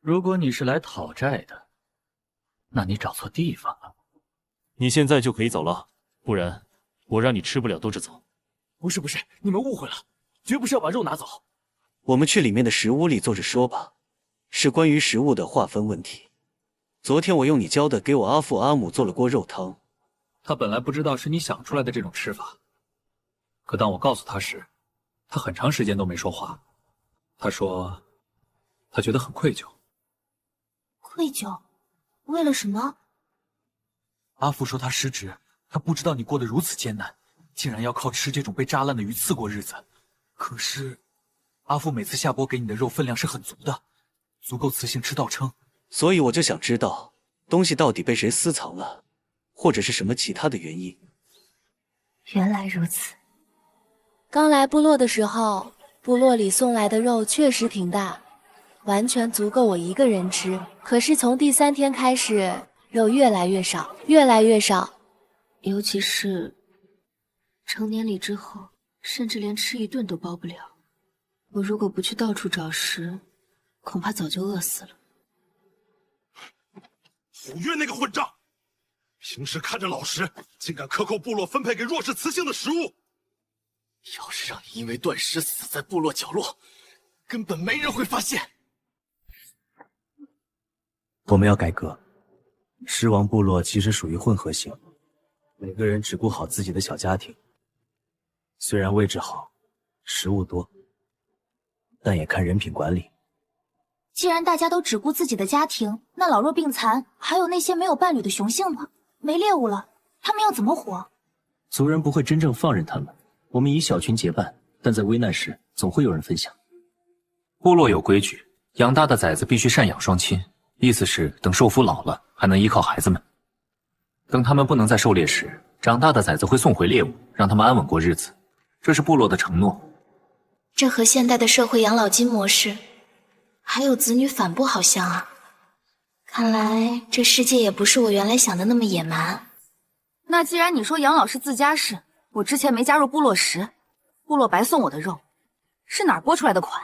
如果你是来讨债的，那你找错地方了。你现在就可以走了，不然我让你吃不了兜着走。不是，你们误会了，绝不是要把肉拿走。我们去里面的食屋里坐着说吧，是关于食物的划分问题。昨天我用你教的给我阿父阿母做了锅肉汤。他本来不知道是你想出来的这种吃法，可当我告诉他时，他很长时间都没说话。他说，他觉得很愧疚。愧疚？为了什么？阿父说他失职，他不知道你过得如此艰难，竟然要靠吃这种被扎烂的鱼刺过日子。可是，阿父每次下锅给你的肉分量是很足的，足够雌性吃到撑。所以我就想知道，东西到底被谁私藏了，或者是什么其他的原因。原来如此。刚来部落的时候，部落里送来的肉确实挺大，完全足够我一个人吃。可是从第3天开始，肉越来越少，越来越少。尤其是成年礼之后，甚至连吃一顿都包不了。我如果不去到处找食，恐怕早就饿死了。虎月那个混账，平时看着老实，竟敢克扣部落分配给弱势雌性的食物。要是让你因为断食死在部落角落，根本没人会发现。我们要改革，狮王部落其实属于混合型，每个人只顾好自己的小家庭。虽然位置好，食物多，但也看人品管理。既然大家都只顾自己的家庭，那老弱病残，还有那些没有伴侣的雄性呢？没猎物了，他们要怎么活？族人不会真正放任他们，我们以小群结伴，但在危难时总会有人分享。部落有规矩，养大的崽子必须赡养双亲，意思是等兽夫老了，还能依靠孩子们。等他们不能再狩猎时，长大的崽子会送回猎物，让他们安稳过日子，这是部落的承诺。这和现代的社会养老金模式，还有子女反哺好像啊。看来这世界也不是我原来想的那么野蛮。那既然你说养老是自家事，我之前没加入部落时，部落白送我的肉，是哪儿拨出来的款？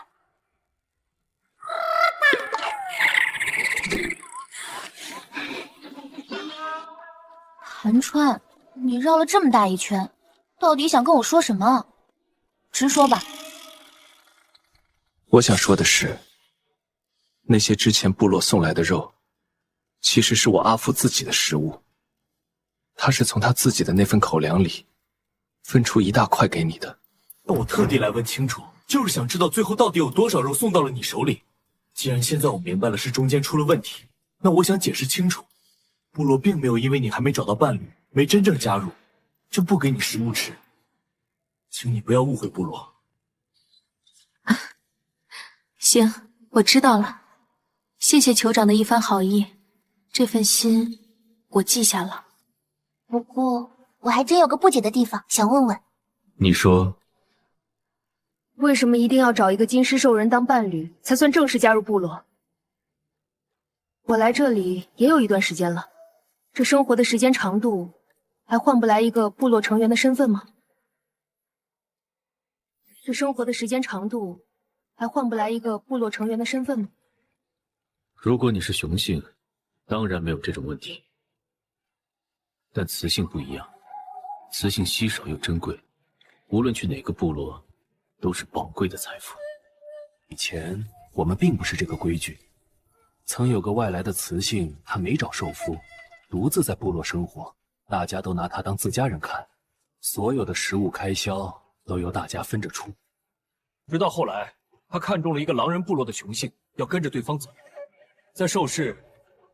韩川，你绕了这么大一圈，到底想跟我说什么？直说吧。我想说的是，那些之前部落送来的肉，其实是我阿父自己的食物。他是从他自己的那份口粮里分出一大块给你的。那我特地来问清楚，就是想知道最后到底有多少肉送到了你手里。既然现在我明白了是中间出了问题，那我想解释清楚，部落并没有因为你还没找到伴侣，没真正加入，就不给你食物吃。请你不要误会部落。行，我知道了。谢谢酋长的一番好意，这份心我记下了。不过我还真有个不解的地方，想问问。你说，为什么一定要找一个金狮兽人当伴侣，才算正式加入部落？我来这里也有一段时间了，这生活的时间长度，还换不来一个部落成员的身份吗？这生活的时间长度，还换不来一个部落成员的身份吗？如果你是雄性，当然没有这种问题。但雌性不一样，雌性稀少又珍贵，无论去哪个部落，都是宝贵的财富。以前我们并不是这个规矩，曾有个外来的雌性，他没找兽夫，独自在部落生活，大家都拿他当自家人看，所有的食物开销都由大家分着出。直到后来，他看中了一个狼人部落的雄性，要跟着对方走。在兽市，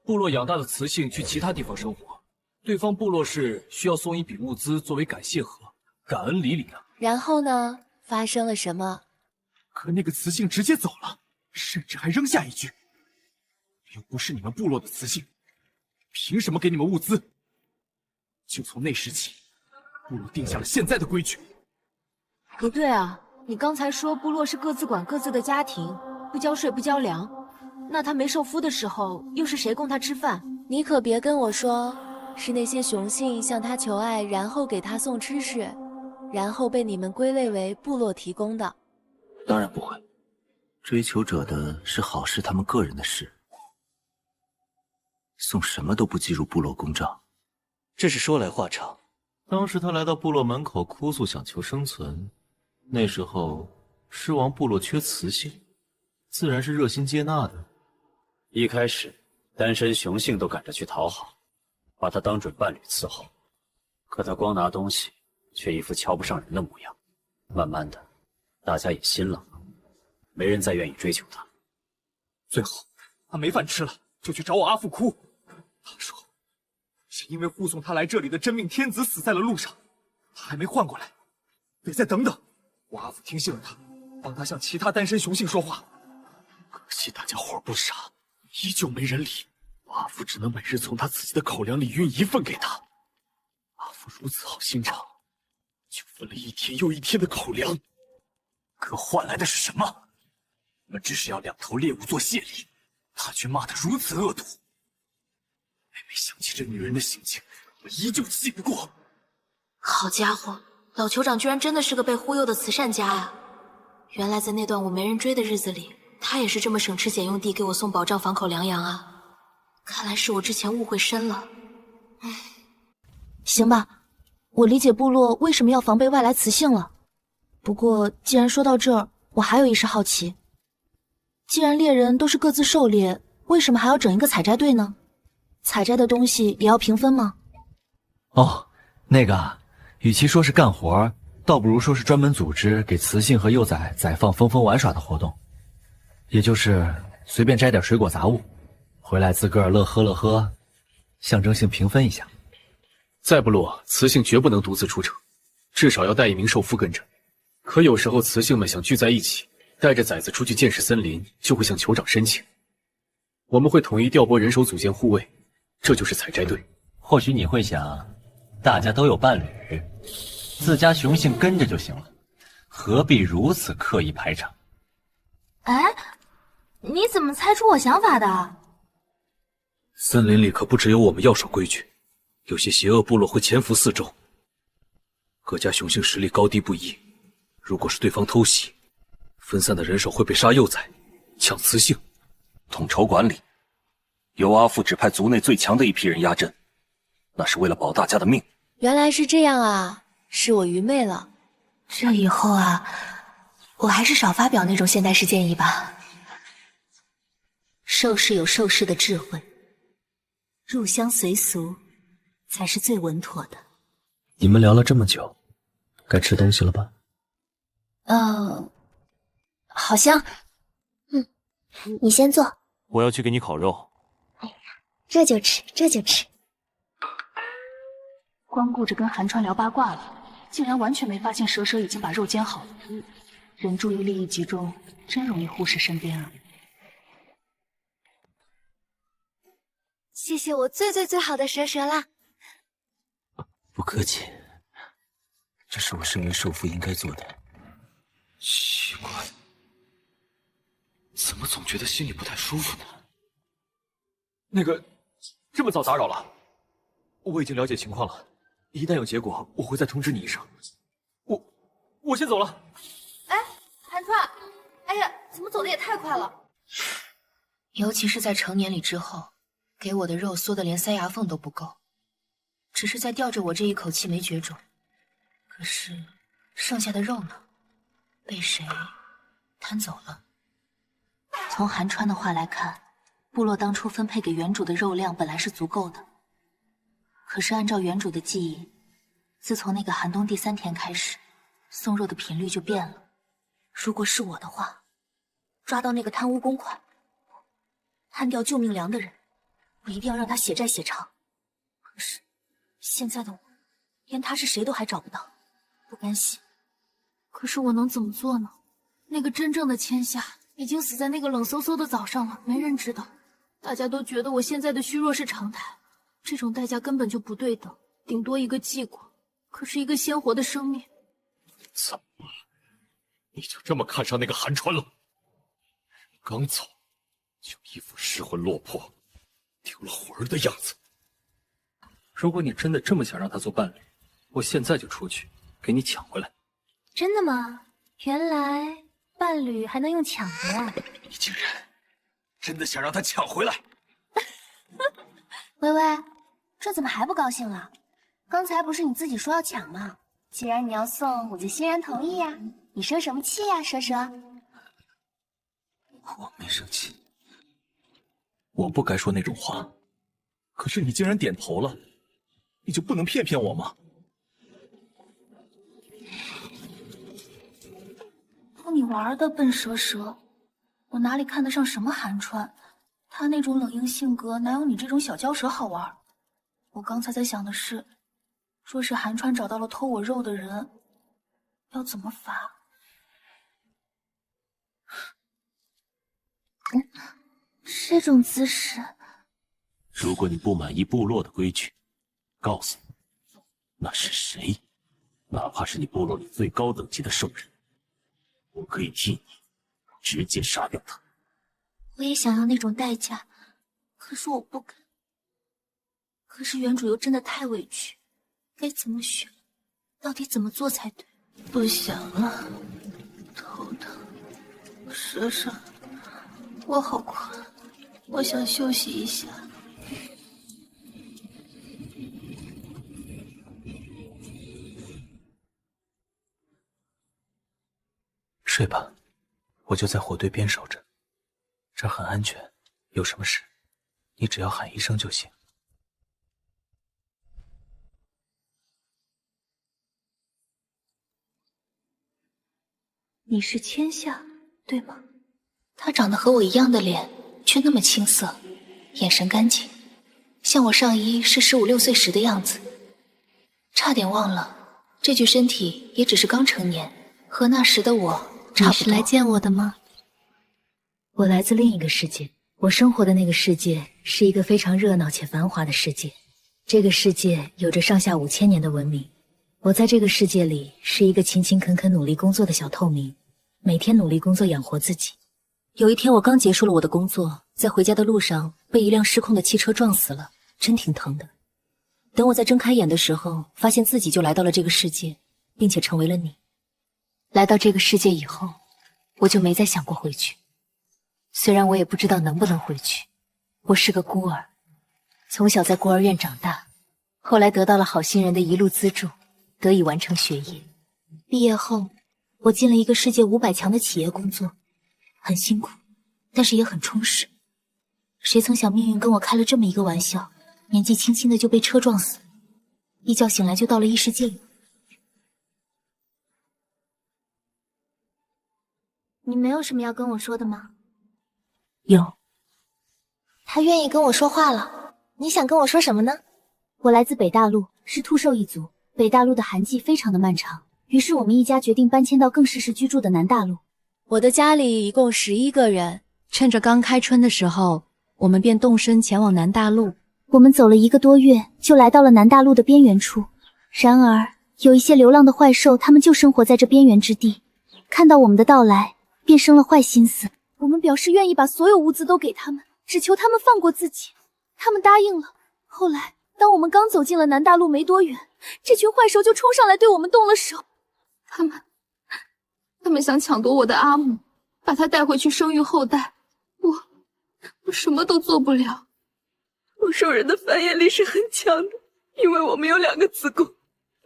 部落养大的雌性去其他地方生活，对方部落是需要送一笔物资作为感谢和感恩礼啊。然后呢？发生了什么？可那个雌性直接走了，甚至还扔下一句：“又不是你们部落的雌性，凭什么给你们物资？”就从那时起，部落定下了现在的规矩。不对啊，你刚才说部落是各自管各自的家庭，不交税不交粮，那他没受夫的时候，又是谁供他吃饭？你可别跟我说是那些雄性向他求爱，然后给他送吃食，然后被你们归类为部落提供的。当然不会，追求者的是好事他们个人的事，送什么都不计入部落公账。这是说来话长。当时他来到部落门口哭诉，想求生存。那时候狮王部落缺雌性，自然是热心接纳的。一开始单身雄性都赶着去讨好，把他当准伴侣伺候，可他光拿东西，却一副瞧不上人的模样。慢慢的，大家也心冷了，没人再愿意追求他。最后他没饭吃了，就去找我阿父哭。他说是因为护送他来这里的真命天子死在了路上，他还没换过来，得再等等。我阿父听信了他，帮他向其他单身雄性说话。可惜大家伙不傻，依旧没人理。我阿父只能每日从他自己的口粮里运一份给他。阿父如此好心肠，就分了一天又一天的口粮，可换来的是什么？我们只是要2头猎物做谢礼，他却骂得如此恶毒。每每想起这女人的行径，我依旧气不过。好家伙，老酋长居然真的是个被忽悠的慈善家啊！原来在那段我没人追的日子里，他也是这么省吃俭用地给我送保障房口粮粮啊！看来是我之前误会深了。行吧，我理解部落为什么要防备外来雌性了。不过既然说到这儿，我还有一事好奇。既然猎人都是各自狩猎，为什么还要整一个采摘队呢？采摘的东西也要平分吗？哦，那个，与其说是干活，倒不如说是专门组织给雌性和幼崽宰放疯疯玩耍的活动。也就是随便摘点水果杂物，回来自个儿乐呵乐呵，象征性平分一下。再不落，雌性绝不能独自出城，至少要带一名兽夫跟着。可有时候雌性们想聚在一起，带着崽子出去见识森林，就会向酋长申请。我们会统一调拨人手组建护卫，这就是采摘队。或许你会想，大家都有伴侣，自家雄性跟着就行了，何必如此刻意排场？哎，你怎么猜出我想法的？森林里可不只有我们要守规矩，有些邪恶部落会潜伏四周，各家雄性实力高低不一。如果是对方偷袭，分散的人手会被杀幼崽，抢雌性。统筹管理，由阿父指派族内最强的一批人压阵，那是为了保大家的命。原来是这样啊，是我愚昧了。这以后啊，我还是少发表那种现代式建议吧。兽氏有兽氏的智慧，入乡随俗才是最稳妥的。你们聊了这么久，该吃东西了吧？好香。你先坐。我要去给你烤肉。这就吃，这就吃。光顾着跟韩川聊八卦了，竟然完全没发现蛇蛇已经把肉煎好了。人注意力一集中，真容易忽视身边啊。谢谢我最好的蛇蛇啦！不客气，这是我身为兽夫应该做的。奇怪，怎么总觉得心里不太舒服呢？那个，这么早打扰了，我已经了解情况了，一旦有结果，我会再通知你一声。我先走了。哎，韩川，哎呀，怎么走的也太快了？尤其是在成年礼之后，给我的肉缩的连塞牙缝都不够，只是在吊着我这一口气没绝种。可是剩下的肉呢？被谁贪走了？从韩川的话来看，部落当初分配给原主的肉量本来是足够的，可是按照原主的记忆，自从那个寒冬第3天开始，送肉的频率就变了。如果是我的话，抓到那个贪污公款、贪掉救命粮的人，我一定要让他血债血偿。可是现在的我，连他是谁都还找不到，不甘心。可是我能怎么做呢？那个真正的千夏已经死在那个冷飕飕的早上了，没人知道。大家都觉得我现在的虚弱是常态，这种代价根本就不对等，顶多一个记过。可是一个鲜活的生命，怎么，你就这么看上那个韩川了？刚走，就一副失魂落魄、丢了魂儿的样子。如果你真的这么想让他做伴侣，我现在就出去给你抢回来。真的吗？原来伴侣还能用抢的呀！你竟然真的想让他抢回来？微微，这怎么还不高兴了？刚才不是你自己说要抢吗？既然你要送，我就欣然同意呀。你生什么气呀，蛇蛇？我没生气，我不该说那种话。可是你竟然点头了，你就不能骗骗我吗？逗你玩的，笨蛇蛇！我哪里看得上什么韩川？他那种冷硬性格，哪有你这种小娇蛇好玩？我刚才在想的是，若是韩川找到了偷我肉的人，要怎么罚？这种姿势，如果你不满意部落的规矩，告诉我那是谁，哪怕是你部落里最高等级的兽人，我可以替你直接杀掉他。我也想要那种代价，可是我不敢。可是原主又真的太委屈，该怎么选？到底怎么做才对？不想了，头疼，蛇蛇，我好困，我想休息一下。睡吧，我就在火堆边守着，这儿很安全，有什么事，你只要喊一声就行。你是千夏，对吗？他长得和我一样的脸，却那么青涩，眼神干净，像我上衣是15、16岁时的样子。差点忘了，这具身体也只是刚成年，和那时的我差不多。你是来见我的吗？我来自另一个世界，我生活的那个世界是一个非常热闹且繁华的世界。这个世界有着上下5000年的文明。我在这个世界里是一个勤勤恳恳努力工作的小透明，每天努力工作养活自己。有一天我刚结束了我的工作，在回家的路上被一辆失控的汽车撞死了，真挺疼的。等我再睁开眼的时候，发现自己就来到了这个世界，并且成为了你。来到这个世界以后，我就没再想过回去。虽然我也不知道能不能回去，我是个孤儿，从小在孤儿院长大，后来得到了好心人的一路资助，得以完成学业。毕业后，我进了一个世界500强的企业工作，很辛苦，但是也很充实。谁曾想命运跟我开了这么一个玩笑，年纪轻轻的就被车撞死，一觉醒来就到了异世界里。你没有什么要跟我说的吗？有。他愿意跟我说话了，你想跟我说什么呢？我来自北大陆，是兔兽一族。北大陆的寒季非常的漫长，于是我们一家决定搬迁到更适时居住的南大陆。我的家里一共11个人，趁着刚开春的时候，我们便动身前往南大陆。我们走了1个多月，就来到了南大陆的边缘处。然而，有一些流浪的坏兽，他们就生活在这边缘之地，看到我们的到来，便生了坏心思。我们表示愿意把所有物资都给他们，只求他们放过自己。他们答应了。后来，当我们刚走进了南大陆没多远，这群坏兽就冲上来对我们动了手。他们想抢夺我的阿姆，把他带回去生育后代。我什么都做不了。我兽人的繁衍力是很强的，因为我们有2个子宫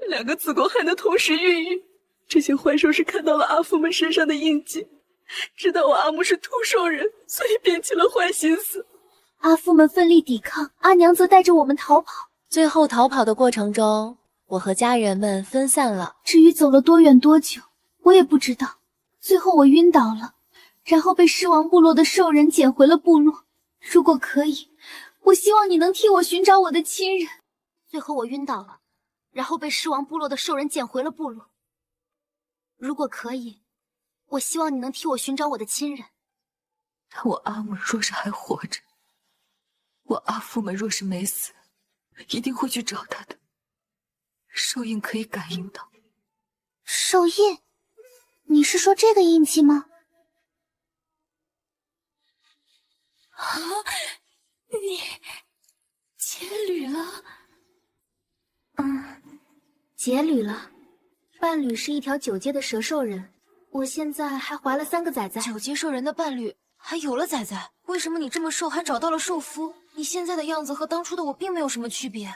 ，2个子宫还能同时孕育。这些坏兽是看到了阿父们身上的印记，知道我阿姆是兔兽人，所以变起了坏心思。阿父们奋力抵抗，阿娘则带着我们逃跑。最后逃跑的过程中，我和家人们分散了。至于走了多远多久，我也不知道。最后我晕倒了，然后被狮王部落的兽人捡回了部落。如果可以，我希望你能替我寻找我的亲人。最后我晕倒了，然后被狮王部落的兽人捡回了部落。如果可以，我希望你能替我寻找我的亲人。但我阿姆若是还活着，我阿父们若是没死，一定会去找他的。兽印可以感应到。兽印？你是说这个印记吗？啊！你结旅了？结旅了。伴侣是一条9阶的蛇兽人，我现在还怀了3个崽崽。9阶兽人的伴侣还有了崽崽？为什么你这么瘦还找到了兽夫？你现在的样子和当初的我并没有什么区别。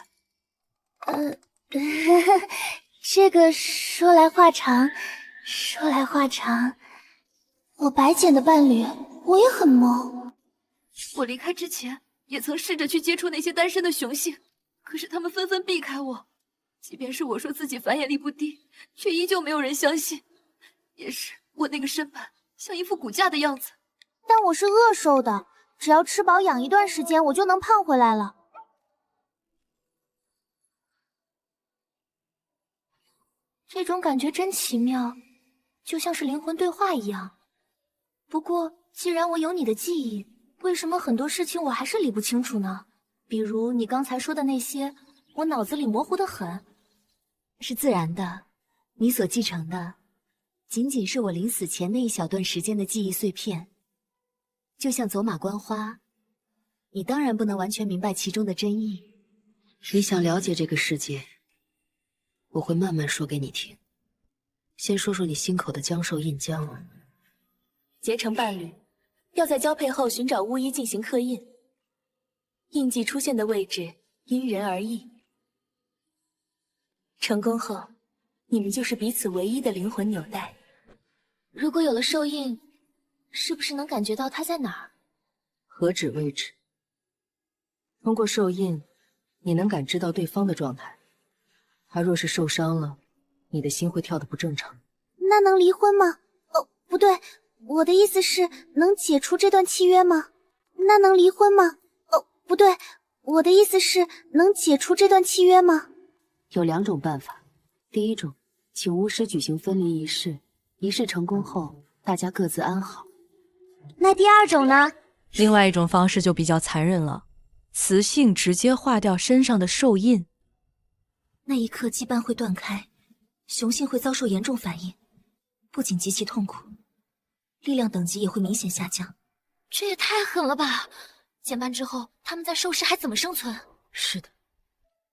这个说来话长。我白捡的伴侣，我也很萌。我离开之前也曾试着去接触那些单身的雄性，可是他们纷纷避开我。即便是我说自己繁衍力不低，却依旧没有人相信。也是我那个身板像一副骨架的样子。但我是饿瘦的，只要吃饱养一段时间，我就能胖回来了。这种感觉真奇妙，就像是灵魂对话一样。不过，既然我有你的记忆，为什么很多事情我还是理不清楚呢？比如你刚才说的那些，我脑子里模糊得很。是自然的，你所继承的仅仅是我临死前那一小段时间的记忆碎片，就像走马观花，你当然不能完全明白其中的真意。你想了解这个世界，我会慢慢说给你听。先说说你心口的江兽印浆。结成伴侣，要在交配后寻找巫医进行刻印，印记出现的位置因人而异。成功后，你们就是彼此唯一的灵魂纽带。如果有了兽印，是不是能感觉到它在哪儿？何止位置？通过兽印，你能感知到对方的状态。他若是受伤了，你的心会跳得不正常。那能离婚吗？不对，我的意思是能解除这段契约吗？那能离婚吗？哦，不对，我的意思是能解除这段契约吗？有2种办法。第一种，请巫师举行分离仪式，仪式成功后，大家各自安好。那第2种呢？另外一种方式就比较残忍了，雌性直接化掉身上的兽印。那一刻羁绊会断开，雄性会遭受严重反应，不仅极其痛苦，力量等级也会明显下降。这也太狠了吧！减半之后，他们在兽世还怎么生存？是的，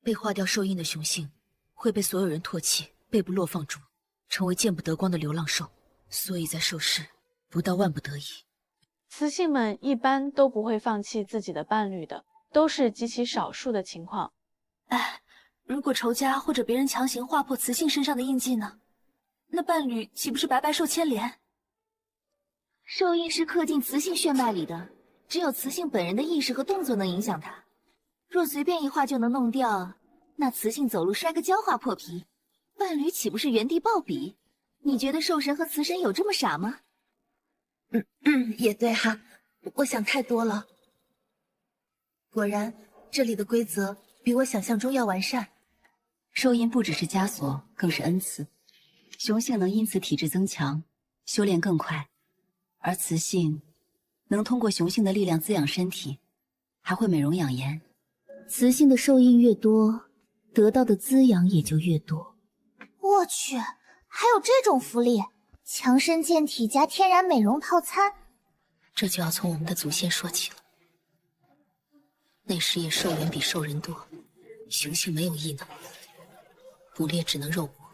被化掉兽印的雄性会被所有人唾弃，被部落放逐，成为见不得光的流浪兽。所以在兽世，不到万不得已，雌性们一般都不会放弃自己的伴侣的，都是极其少数的情况。哎，如果仇家或者别人强行划破雌性身上的印记呢？那伴侣岂不是白白受牵连？兽印是刻进雌性血脉里的，只有雌性本人的意识和动作能影响它。若随便一划就能弄掉，那雌性走路摔个跤划破皮，伴侣岂不是原地暴毙？你觉得兽神和雌神有这么傻吗？也对哈，我想太多了。果然，这里的规则比我想象中要完善。兽印不只是枷锁，更是恩赐。雄性能因此体质增强，修炼更快，而雌性能通过雄性的力量滋养身体，还会美容养颜。雌性的兽印越多，得到的滋养也就越多。我去，还有这种福利！强身健体加天然美容套餐，这就要从我们的祖先说起了。那时也兽人比兽人多，雄性没有异能，捕猎只能肉搏，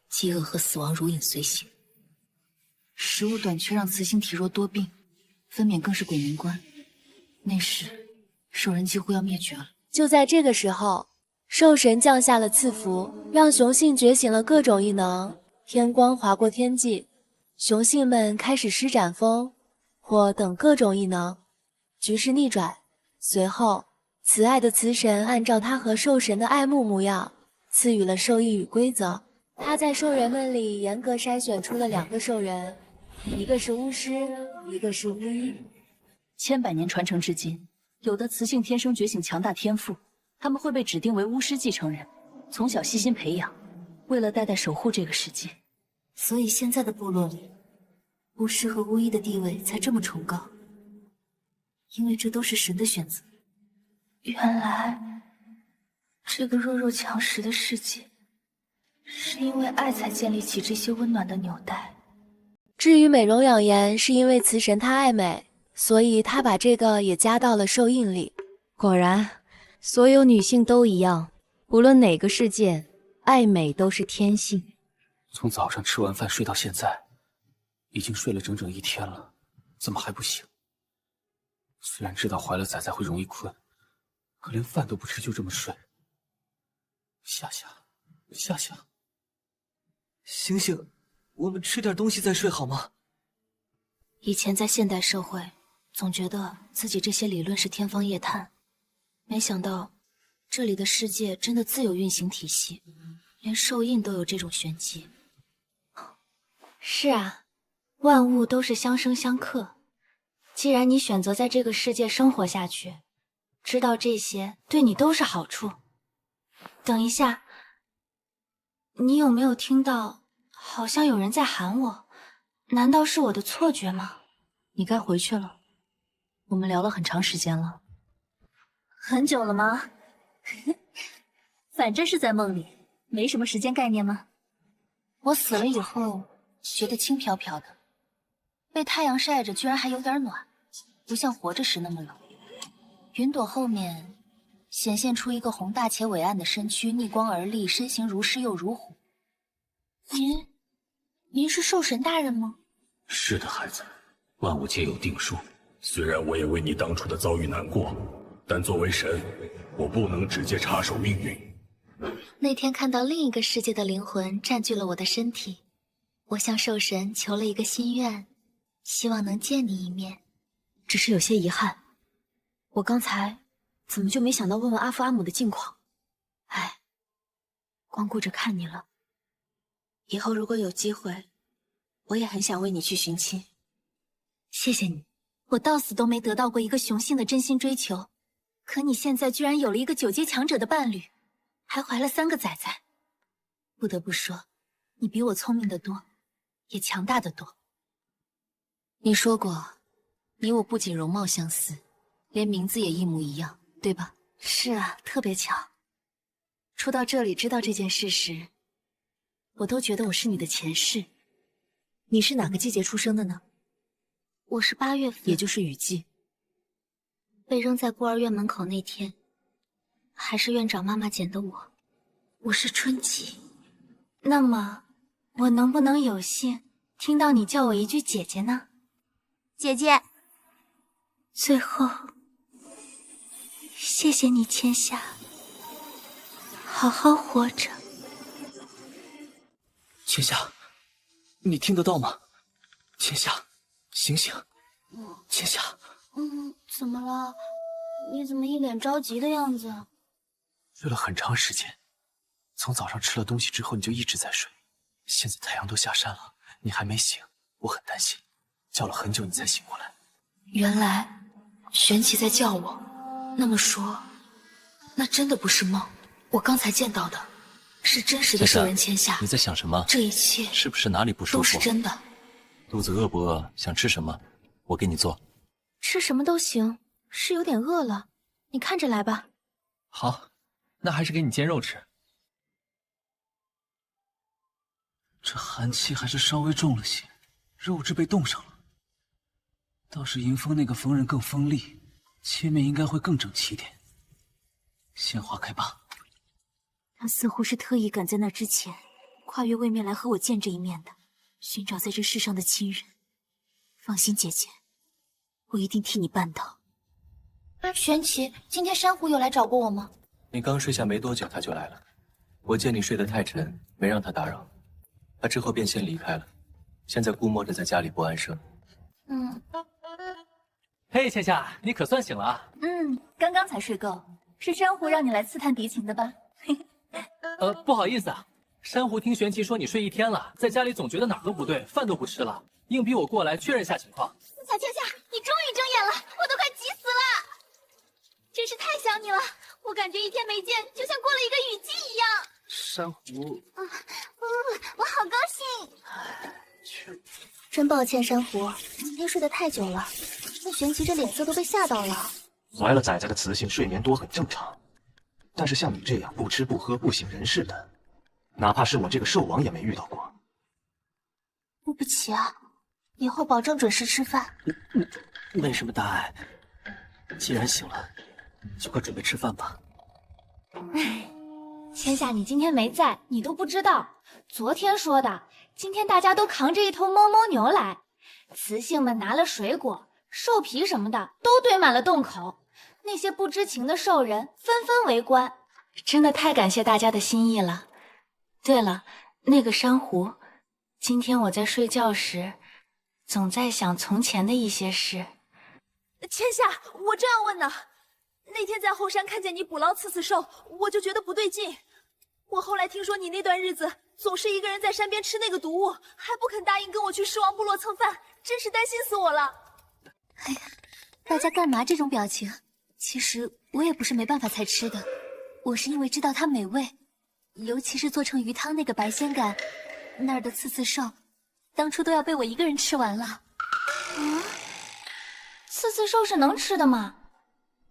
饥饿和死亡如影随形。食物短缺让雌性体弱多病，分娩更是鬼门关。那时兽人几乎要灭绝了。就在这个时候，兽神降下了赐福，让雄性觉醒了各种异能。天光划过天际，雄性们开始施展风、火等各种异能，局势逆转。随后，慈爱的雌神按照他和兽神的爱慕模样，赐予了兽印与规则。他在兽人们里严格筛选出了2个兽人，一个是巫师，一个是巫医。千百年传承至今，有的雌性天生觉醒强大天赋，他们会被指定为巫师继承人，从小悉心培养，为了代代守护这个世界。所以现在的部落里，巫师和巫医的地位才这么崇高，因为这都是神的选择。原来，这个弱肉强食的世界，是因为爱才建立起这些温暖的纽带。至于美容养颜，是因为雌神她爱美，所以她把这个也加到了兽印里。果然，所有女性都一样，不论哪个世界，爱美都是天性。从早上吃完饭睡到现在，已经睡了整整1天了，怎么还不醒？虽然知道怀了崽崽会容易困，可连饭都不吃就这么睡。夏夏，夏夏，醒醒，我们吃点东西再睡好吗？以前在现代社会，总觉得自己这些理论是天方夜谭，没想到这里的世界真的自有运行体系，连兽印都有这种玄机。是啊，万物都是相生相克。既然你选择在这个世界生活下去，知道这些对你都是好处。等一下，你有没有听到好像有人在喊我？难道是我的错觉吗？你该回去了，我们聊了很长时间了。很久了吗？反正是在梦里，没什么时间概念吗？我死了以后觉得轻飘飘的，被太阳晒着居然还有点暖，不像活着时那么冷。云朵后面显现出一个宏大且伟岸的身躯，逆光而立，身形如狮又如虎。您是兽神大人吗？是的，孩子，万物皆有定数。虽然我也为你当初的遭遇难过，但作为神，我不能直接插手命运。那天看到另一个世界的灵魂占据了我的身体，我向兽神求了一个心愿，希望能见你一面。只是有些遗憾，我刚才怎么就没想到问问阿父阿母的近况？哎，光顾着看你了。以后如果有机会，我也很想为你去寻亲。谢谢你，我到死都没得到过一个雄性的真心追求，可你现在居然有了一个9阶强者的伴侣，还怀了3个崽崽。不得不说，你比我聪明得多，也强大得多。你说过，你我不仅容貌相似，连名字也一模一样，对吧？是啊，特别巧。初到这里知道这件事时，我都觉得我是你的前世。你是哪个季节出生的呢？我是8月份，也就是雨季。被扔在孤儿院门口那天，还是院长妈妈捡的我。我是春季。那么，我能不能有幸听到你叫我一句姐姐呢？姐姐。最后，谢谢你，千夏，好好活着。千夏，你听得到吗？千夏，醒醒！千夏，怎么了？你怎么一脸着急的样子？睡了很长时间，从早上吃了东西之后你就一直在睡，现在太阳都下山了，你还没醒，我很担心，叫了很久你才醒过来。原来玄奇在叫我，那么说，那真的不是梦，我刚才见到的是真实的兽人千夏。你在想什么？这一切是不是哪里不舒服？都是真的。肚子饿不饿？想吃什么？我给你做。吃什么都行，是有点饿了，你看着来吧。好，那还是给你煎肉吃。这寒气还是稍微重了些，肉质被冻上了。倒是迎风那个缝纫更锋利，切面应该会更整齐点。先划开吧。他似乎是特意赶在那之前，跨越位面来和我见这一面的，寻找在这世上的亲人。放心，姐姐，我一定替你办到。玄奇，今天珊瑚有来找过我吗？你刚睡下没多久，他就来了。我见你睡得太沉，没让他打扰。他之后便先离开了，现在估摸着在家里不安生。嘿，千夏，你可算醒了啊！刚刚才睡够，是珊瑚让你来刺探敌情的吧？不好意思啊，珊瑚听玄奇说你睡一天了，在家里总觉得哪儿都不对，饭都不吃了，硬逼我过来确认下情况。小千夏，你终于睁眼了，我都快急死了！真是太想你了，我感觉一天没见，就像过了一个雨季一样。珊瑚，我好高兴。真抱歉，珊瑚，今天睡得太久了，那玄奇这脸色都被吓到了。怀了崽崽的雌性睡眠多很正常，但是像你这样不吃不喝不省人事的，哪怕是我这个兽王也没遇到过。对不起啊，以后保证准时吃饭。没什么大碍，既然醒了，就快准备吃饭吧。千夏，你今天没在，你都不知道。昨天说的，今天大家都扛着一头哞哞牛来，雌性们拿了水果、兽皮什么的，都堆满了洞口。那些不知情的兽人纷纷围观，真的太感谢大家的心意了。对了，那个珊瑚，今天我在睡觉时，总在想从前的一些事。千夏，我这样问呢，那天在后山看见你捕捞刺刺兽，我就觉得不对劲。我后来听说你那段日子总是一个人在山边吃那个毒物，还不肯答应跟我去狮王部落蹭饭，真是担心死我了。哎呀，大家干嘛这种表情？其实我也不是没办法才吃的，我是因为知道它美味，尤其是做成鱼汤那个白仙杆，那儿的刺刺兽，当初都要被我一个人吃完了。刺刺兽是能吃的吗？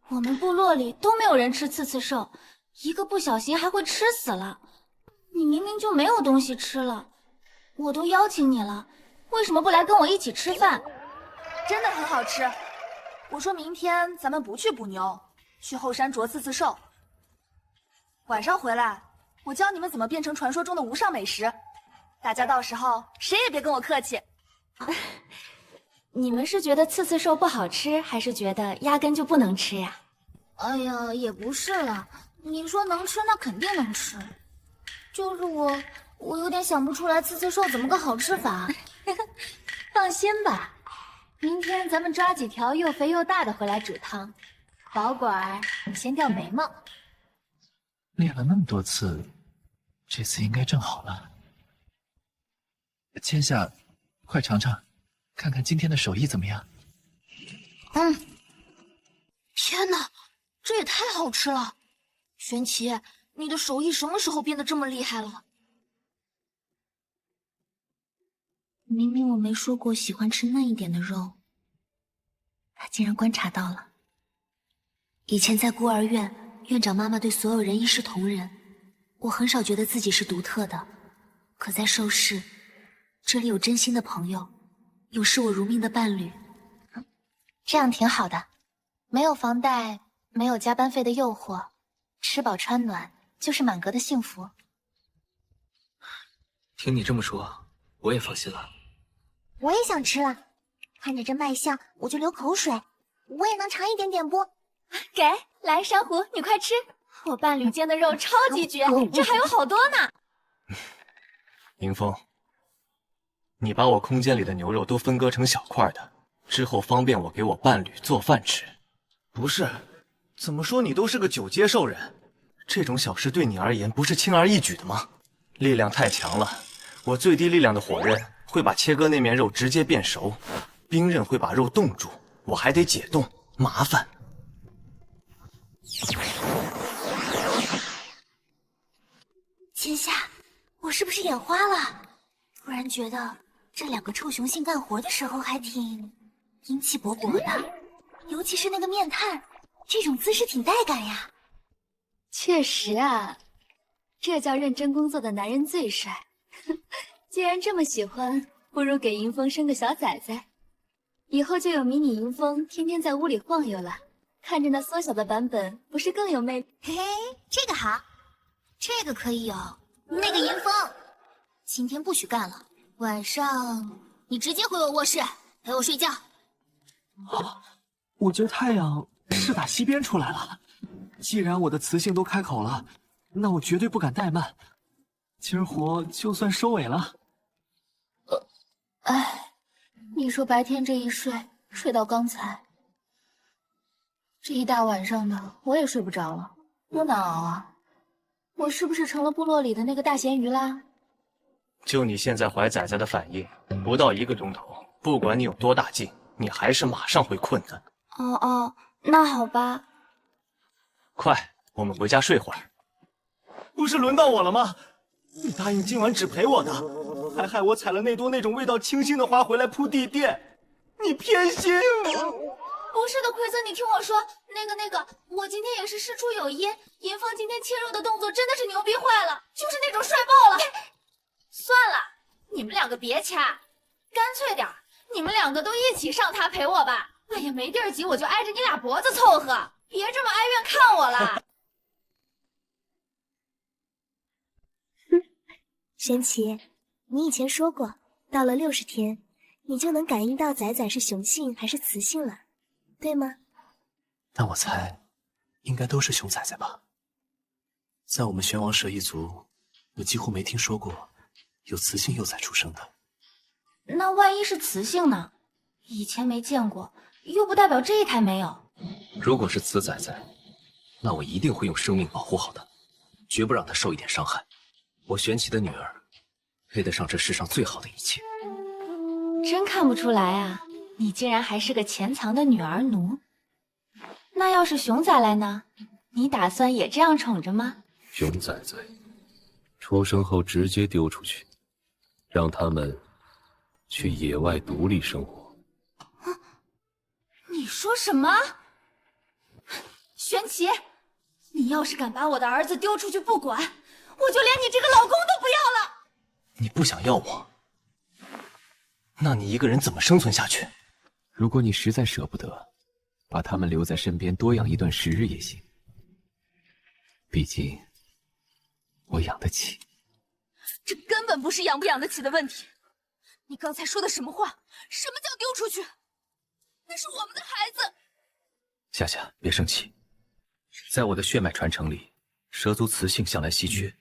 我们部落里都没有人吃刺刺兽，一个不小心还会吃死了。你明明就没有东西吃了，我都邀请你了，为什么不来跟我一起吃饭？真的很好吃。我说明天咱们不去捕牛，去后山啄刺刺兽。晚上回来，我教你们怎么变成传说中的无上美食。大家到时候谁也别跟我客气。你们是觉得刺刺兽不好吃，还是觉得压根就不能吃呀？哎呀，也不是啦，你说能吃，那肯定能吃。就是我有点想不出来刺刺兽怎么个好吃法。放心吧，明天咱们抓几条又肥又大的回来煮汤。保管你先掉眉毛。练了那么多次，这次应该正好了。千夏，快尝尝，看看今天的手艺怎么样。天哪，这也太好吃了！玄奇，你的手艺什么时候变得这么厉害了？明明我没说过喜欢吃嫩一点的肉，他竟然观察到了。以前在孤儿院，院长妈妈对所有人一视同仁，我很少觉得自己是独特的。可在寿室，这里有真心的朋友，有视我如命的伴侣，这样挺好的。没有房贷，没有加班费的诱惑，吃饱穿暖就是满格的幸福。听你这么说，我也放心了。我也想吃了，看着这卖相我就流口水。我也能尝一点点不？给，来珊瑚，你快吃！我伴侣煎的肉超级绝，这还有好多呢。迎风，你把我空间里的牛肉都分割成小块的，之后方便我给我伴侣做饭吃。不是，怎么说你都是个9阶兽人，这种小事对你而言不是轻而易举的吗？力量太强了，我最低力量的火刃会把切割那面肉直接变熟，冰刃会把肉冻住，我还得解冻，麻烦。千夏，我是不是眼花了？突然觉得这2个臭雄性干活的时候还挺英气勃勃的，尤其是那个面瘫，这种姿势挺带感呀。确实啊，这叫认真工作的男人最帅。既然这么喜欢，不如给迎风生个小崽崽，以后就有迷你迎风天天在屋里晃悠了。看着那缩小的版本，不是更有魅力？嘿，这个好，这个可以有。那个迎风，今天不许干了，晚上你直接回我卧室陪我睡觉。我觉得太阳是打西边出来了。既然我的雌性都开口了，那我绝对不敢怠慢。今儿活就算收尾了。你说白天这一睡到刚才，这一大晚上的我也睡不着了，多难熬啊！我是不是成了部落里的那个大咸鱼啦？就你现在怀崽崽的反应，不到1个钟头，不管你有多大劲，你还是马上会困的。哦，那好吧。快，我们回家睡会儿。不是轮到我了吗？你答应今晚只陪我的，还害我采了那种味道清新的花回来铺地垫，你偏心我！不是的，奎子，你听我说，那个，我今天也是事出有因，银凤今天切肉的动作真的是牛逼坏了，就是那种帅爆了。算了，你们2个别掐，干脆点，你们2个都一起上塔陪我吧。哎呀，没地儿挤，我就挨着你俩脖子凑合，别这么哀怨看我了。玄奇，你以前说过，到了60天，你就能感应到崽崽是雄性还是雌性了，对吗？那我猜，应该都是熊崽崽吧。在我们玄王蛇一族，我几乎没听说过有雌性幼崽出生的。那万一是雌性呢？以前没见过，又不代表这一胎没有。如果是雌崽崽，那我一定会用生命保护好它，绝不让它受一点伤害。我玄奇的女儿，配得上这世上最好的一切。真看不出来啊，你竟然还是个潜藏的女儿奴。那要是熊崽来呢？你打算也这样宠着吗？熊崽崽出生后直接丢出去，让他们去野外独立生活。你说什么？玄奇，你要是敢把我的儿子丢出去不管，我就连你这个老公都不要了。你不想要我，那你一个人怎么生存下去？如果你实在舍不得，把他们留在身边多养一段时日也行。毕竟我养得起。这根本不是养不养得起的问题。你刚才说的什么话？什么叫丢出去？那是我们的孩子。夏夏，别生气。在我的血脉传承里，蛇族雌性向来稀缺。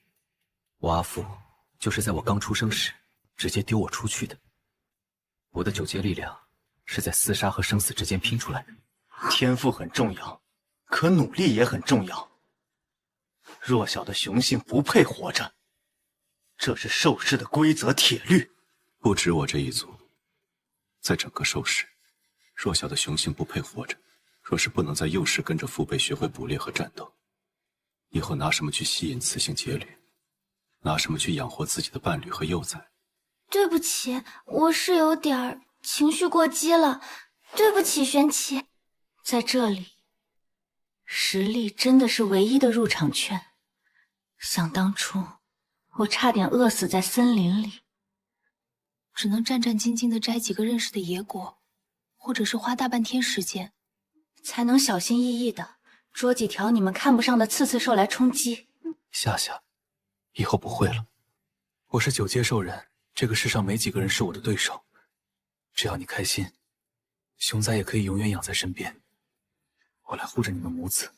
我阿父就是在我刚出生时直接丢我出去的。我的9阶力量是在厮杀和生死之间拼出来的。天赋很重要，可努力也很重要。弱小的雄性不配活着，这是兽世的规则铁律。不止我这一族，在整个兽氏，弱小的雄性不配活着。若是不能在幼时跟着父辈学会捕猎和战斗，以后拿什么去吸引雌性孑侣？拿什么去养活自己的伴侣和幼崽？对不起，我是有点情绪过激了，对不起，玄奇。在这里，实力真的是唯一的入场券。想当初，我差点饿死在森林里，只能战战兢兢地摘几个认识的野果，或者是花大半天时间，才能小心翼翼地捉几条你们看不上的刺刺兽来充饥。夏夏，以后不会了。我是9阶兽人，这个世上没几个人是我的对手。只要你开心，熊仔也可以永远养在身边。我来护着你们母子。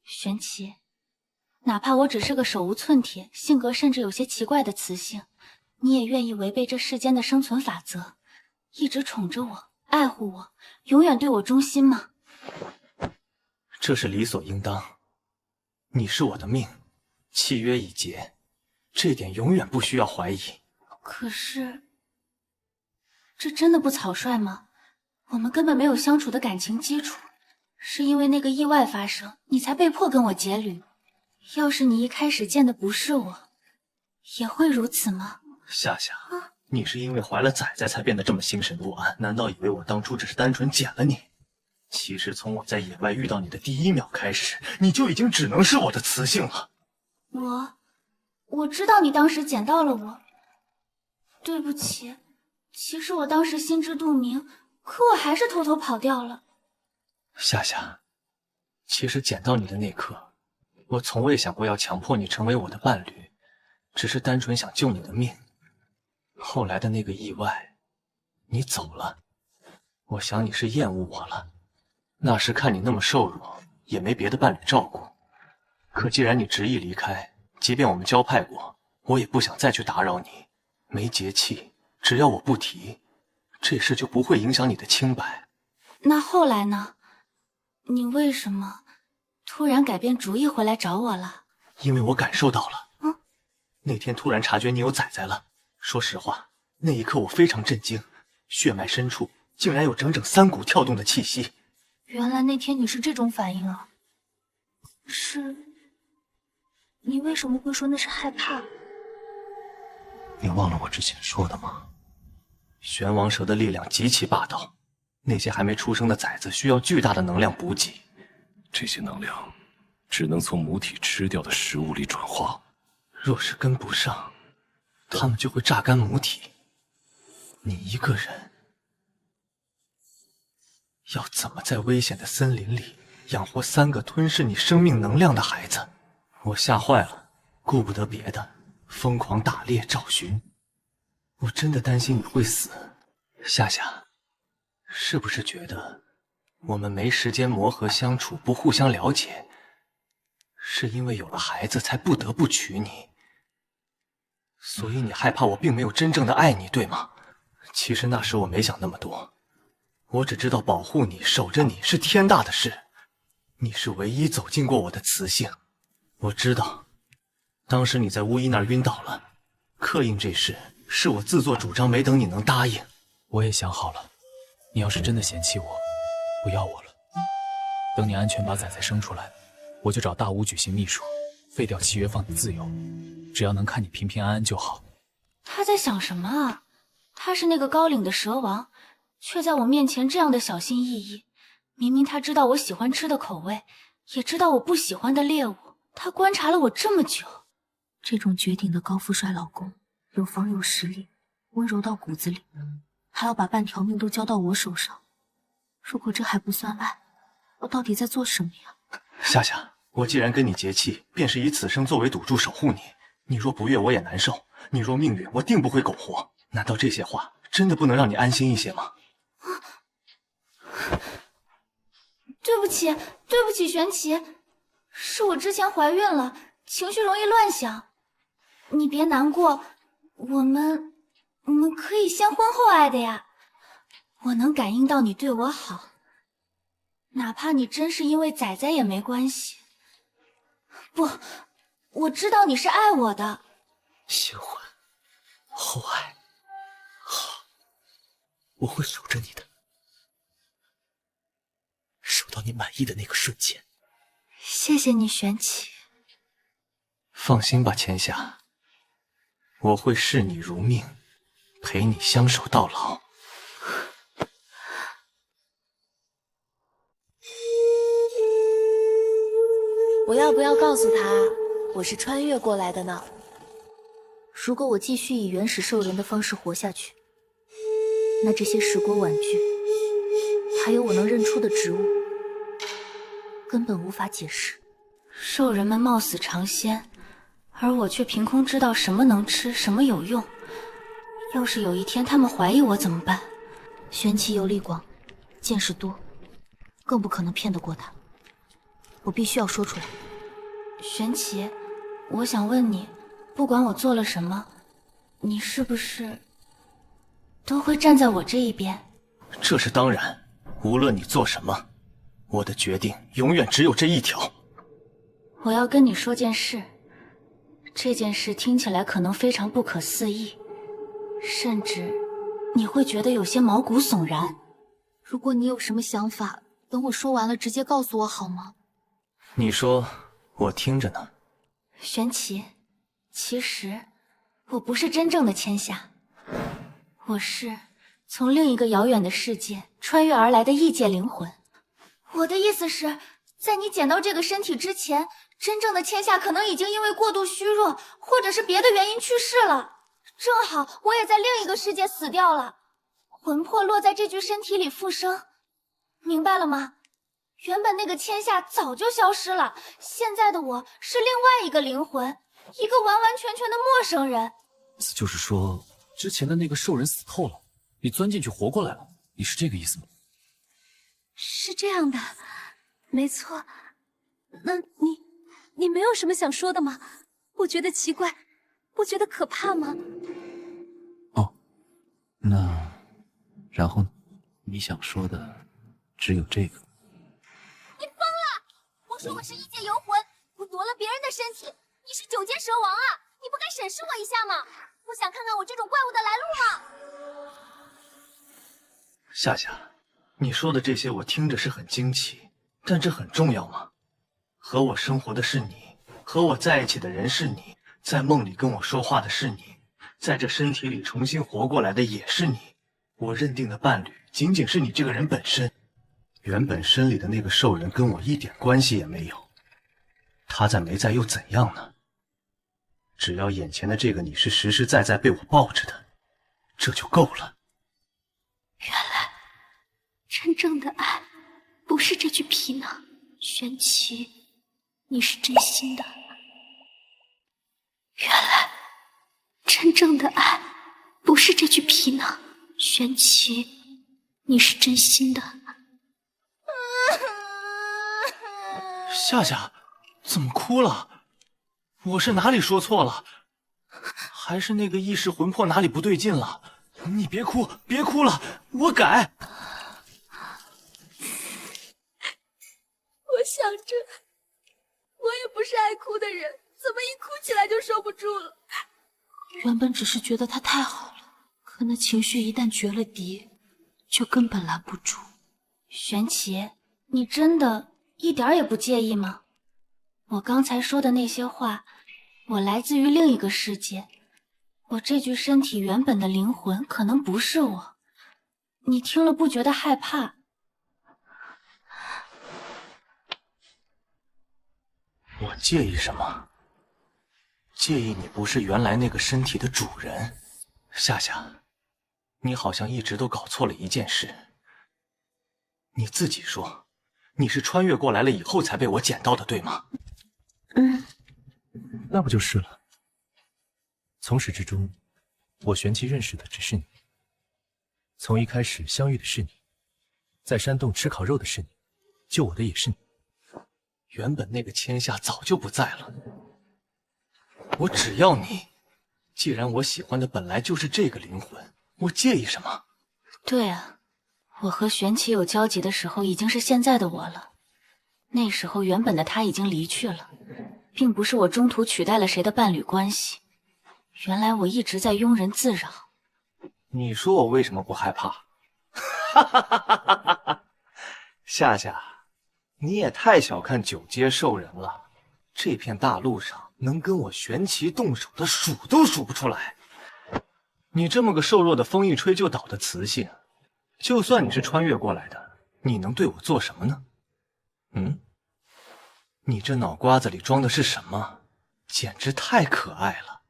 玄奇，哪怕我只是个手无寸铁、性格甚至有些奇怪的雌性，你也愿意违背这世间的生存法则，一直宠着我、爱护我，永远对我忠心吗？这是理所应当。你是我的命，契约已结，这点永远不需要怀疑。可是，这真的不草率吗？我们根本没有相处的感情基础，是因为那个意外发生，你才被迫跟我结侣。要是你一开始见的不是我，也会如此吗？夏夏，你是因为怀了崽崽才变得这么心神不安？难道以为我当初只是单纯捡了你？其实从我在野外遇到你的第1秒开始，你就已经只能是我的雌性了。我知道你当时捡到了我，对不起，其实我当时心知肚明，可我还是偷偷跑掉了。夏夏，其实捡到你的那刻，我从未想过要强迫你成为我的伴侣，只是单纯想救你的命。后来的那个意外，你走了，我想你是厌恶我了。那时看你那么瘦弱，也没别的伴侣照顾。可既然你执意离开，即便我们交派过，我也不想再去打扰你。没节气，只要我不提，这事就不会影响你的清白。那后来呢？你为什么突然改变主意回来找我了？因为我感受到了。那天突然察觉你有崽崽了。说实话，那一刻我非常震惊，血脉深处竟然有整整3股跳动的气息。原来那天你是这种反应啊！你为什么会说那是害怕？你忘了我之前说的吗？玄王蛇的力量极其霸道，那些还没出生的崽子需要巨大的能量补给，这些能量只能从母体吃掉的食物里转化。若是跟不上，他们就会榨干母体。你一个人要怎么在危险的森林里养活3个吞噬你生命能量的孩子？我吓坏了，顾不得别的，疯狂打猎找寻。我真的担心你会死。夏夏，是不是觉得我们没时间磨合相处，不互相了解，是因为有了孩子才不得不娶你？所以你害怕我并没有真正的爱你，对吗？其实那时我没想那么多，我只知道保护你、守着你是天大的事。你是唯一走进过我的雌性。我知道，当时你在巫医那儿晕倒了，刻印这事是我自作主张，没等你能答应。我也想好了，你要是真的嫌弃我，不要我了，等你安全把崽崽生出来，我就找大巫举行秘书，废掉契约，放你自由，只要能看你平平安安就好。他在想什么啊？他是那个高岭的蛇王，却在我面前这样的小心翼翼。明明他知道我喜欢吃的口味，也知道我不喜欢的猎物，他观察了我这么久。这种绝顶的高富帅老公，有房有实力，温柔到骨子里，还要把半条命都交到我手上。如果这还不算爱，我到底在做什么呀？夏夏，我既然跟你结契，便是以此生作为赌注守护你。你若不悦，我也难受；你若命运，我定不会苟活。难道这些话真的不能让你安心一些吗？对不起，对不起，玄奇，是我之前怀孕了，情绪容易乱想。你别难过，我们可以先婚后爱的呀。我能感应到你对我好，哪怕你真是因为崽崽也没关系。不，我知道你是爱我的。先婚后爱，好，我会守着你的，守到你满意的那个瞬间。谢谢你，玄启。放心吧，千夏，我会视你如命，陪你相守到老。我要不要告诉他，我是穿越过来的呢？如果我继续以原始兽人的方式活下去，那这些石椁碗具，还有我能认出的植物，根本无法解释。兽人们貌似尝鲜，而我却凭空知道什么能吃，什么有用。要是有一天他们怀疑我怎么办？玄奇游历广，见识多，更不可能骗得过他。我必须要说出来。玄奇，我想问你，不管我做了什么，你是不是都会站在我这一边？这是当然，无论你做什么，我的决定永远只有这一条。我要跟你说件事，这件事听起来可能非常不可思议，甚至你会觉得有些毛骨悚然。如果你有什么想法，等我说完了直接告诉我好吗？你说，我听着呢。玄奇，其实我不是真正的千夏，我是从另一个遥远的世界穿越而来的异界灵魂。我的意思是，在你捡到这个身体之前，真正的千夏可能已经因为过度虚弱，或者是别的原因去世了。正好我也在另一个世界死掉了，魂魄落在这具身体里复生，明白了吗？原本那个千夏早就消失了，现在的我是另外一个灵魂，一个完完全全的陌生人。意思就是说，之前的那个兽人死透了，你钻进去活过来了，你是这个意思吗？是这样的，没错。那你没有什么想说的吗？不觉得奇怪，不觉得可怕吗？那，然后你想说的只有这个？你疯了！我说我是异界游魂，我夺了别人的身体，你是九阶蛇王啊！你不该审视我一下吗？不想看看我这种怪物的来路吗？夏夏，你说的这些我听着是很惊奇，但这很重要吗？和我生活的是你，和我在一起的人是你，在梦里跟我说话的是你，在这身体里重新活过来的也是你。我认定的伴侣仅仅是你这个人本身，原本身里的那个兽人跟我一点关系也没有。他在没在又怎样呢？只要眼前的这个你是实实在在被我抱着的，这就够了。原来，真正的爱不是这具皮囊，玄奇，你是真心的。原来，真正的爱不是这具皮囊，玄奇，你是真心的。夏夏，怎么哭了？我是哪里说错了？还是那个意识魂魄哪里不对劲了？你别哭，别哭了，我改。我想着，我也不是爱哭的人，怎么一哭起来就收不住了？原本只是觉得他太好了，可那情绪一旦决了敌，就根本拦不住。玄奇，你真的一点也不介意吗？我刚才说的那些话，我来自于另一个世界，我这具身体原本的灵魂可能不是我，你听了不觉得害怕？我介意什么？介意你不是原来那个身体的主人。夏夏，你好像一直都搞错了一件事。你自己说，你是穿越过来了以后才被我捡到的，对吗？那不就是了。从始至终，我玄奇认识的只是你。从一开始相遇的是你，在山洞吃烤肉的是你，救我的也是你。原本那个千夏早就不在了，我只要你。既然我喜欢的本来就是这个灵魂，我介意什么？对啊，我和玄奇有交集的时候已经是现在的我了，那时候原本的他已经离去了，并不是我中途取代了谁的伴侣关系。原来我一直在庸人自扰。你说我为什么不害怕？夏夏，你也太小看九阶兽人了。这片大陆上能跟我玄奇动手的数都数不出来。你这么个瘦弱的风一吹就倒的雌性，就算你是穿越过来的，你能对我做什么呢？嗯？你这脑瓜子里装的是什么？简直太可爱了！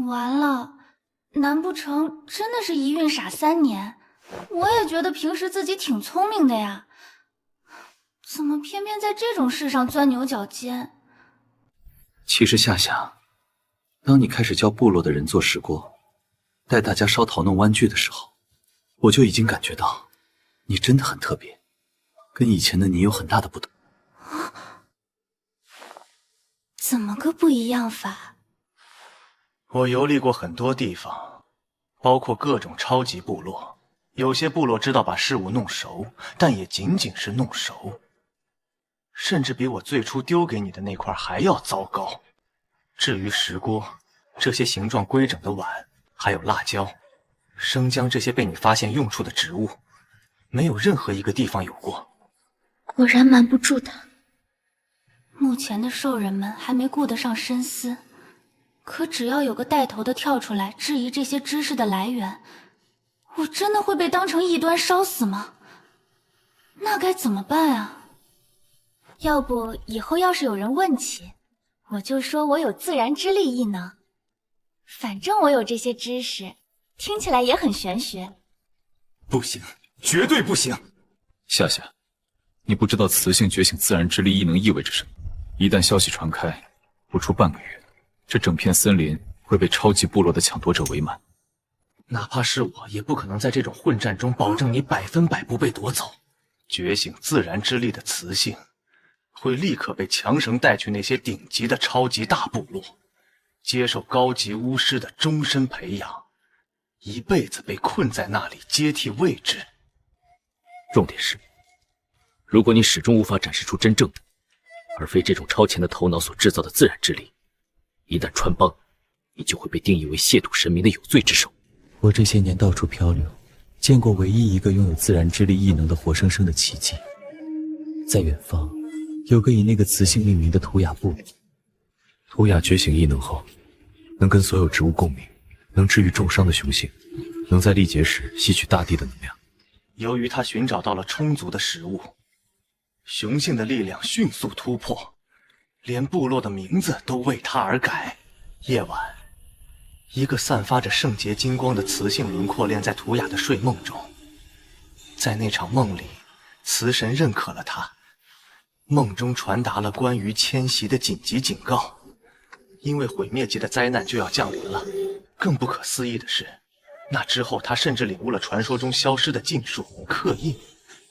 完了，难不成真的是一孕傻3年？我也觉得平时自己挺聪明的呀，怎么偏偏在这种事上钻牛角尖？其实夏夏，当你开始教部落的人做石锅，带大家烧陶弄玩具的时候，我就已经感觉到你真的很特别，跟以前的你有很大的不同。怎么个不一样法？我游历过很多地方，包括各种超级部落。有些部落知道把事物弄熟，但也仅仅是弄熟，甚至比我最初丢给你的那块还要糟糕。至于石锅，这些形状规整的碗，还有辣椒、生姜这些被你发现用处的植物，没有任何一个地方有过。果然瞒不住他。目前的兽人们还没顾得上深思，可只要有个带头的跳出来质疑这些知识的来源，我真的会被当成异端烧死吗？那该怎么办啊？要不以后要是有人问起，我就说我有自然之力异能，反正我有这些知识，听起来也很玄学。不行，绝对不行！夏夏，你不知道雌性觉醒自然之力异能意味着什么？一旦消息传开，不出半个月，这整片森林会被超级部落的抢夺者围满。哪怕是我，也不可能在这种混战中保证你100%不被夺走。觉醒自然之力的雌性，会立刻被强绳带去那些顶级的超级大部落，接受高级巫师的终身培养，一辈子被困在那里接替位置。重点是，如果你始终无法展示出真正的，而非这种超前的头脑所制造的自然之力，一旦穿帮，你就会被定义为亵渎神明的有罪之首。我这些年到处漂流，见过唯一一个拥有自然之力异能的活生生的奇迹。在远方，有个以那个雌性命名的图雅部落。图雅觉醒异能后，能跟所有植物共鸣，能治愈重伤的雄性，能在历劫时吸取大地的能量。由于他寻找到了充足的食物，雄性的力量迅速突破，连部落的名字都为他而改。夜晚，一个散发着圣洁金光的雌性轮廓链在图雅的睡梦中。在那场梦里，雌神认可了他，梦中传达了关于迁徙的紧急警告，因为毁灭级的灾难就要降临了。更不可思议的是，那之后他甚至领悟了传说中消失的禁术刻印，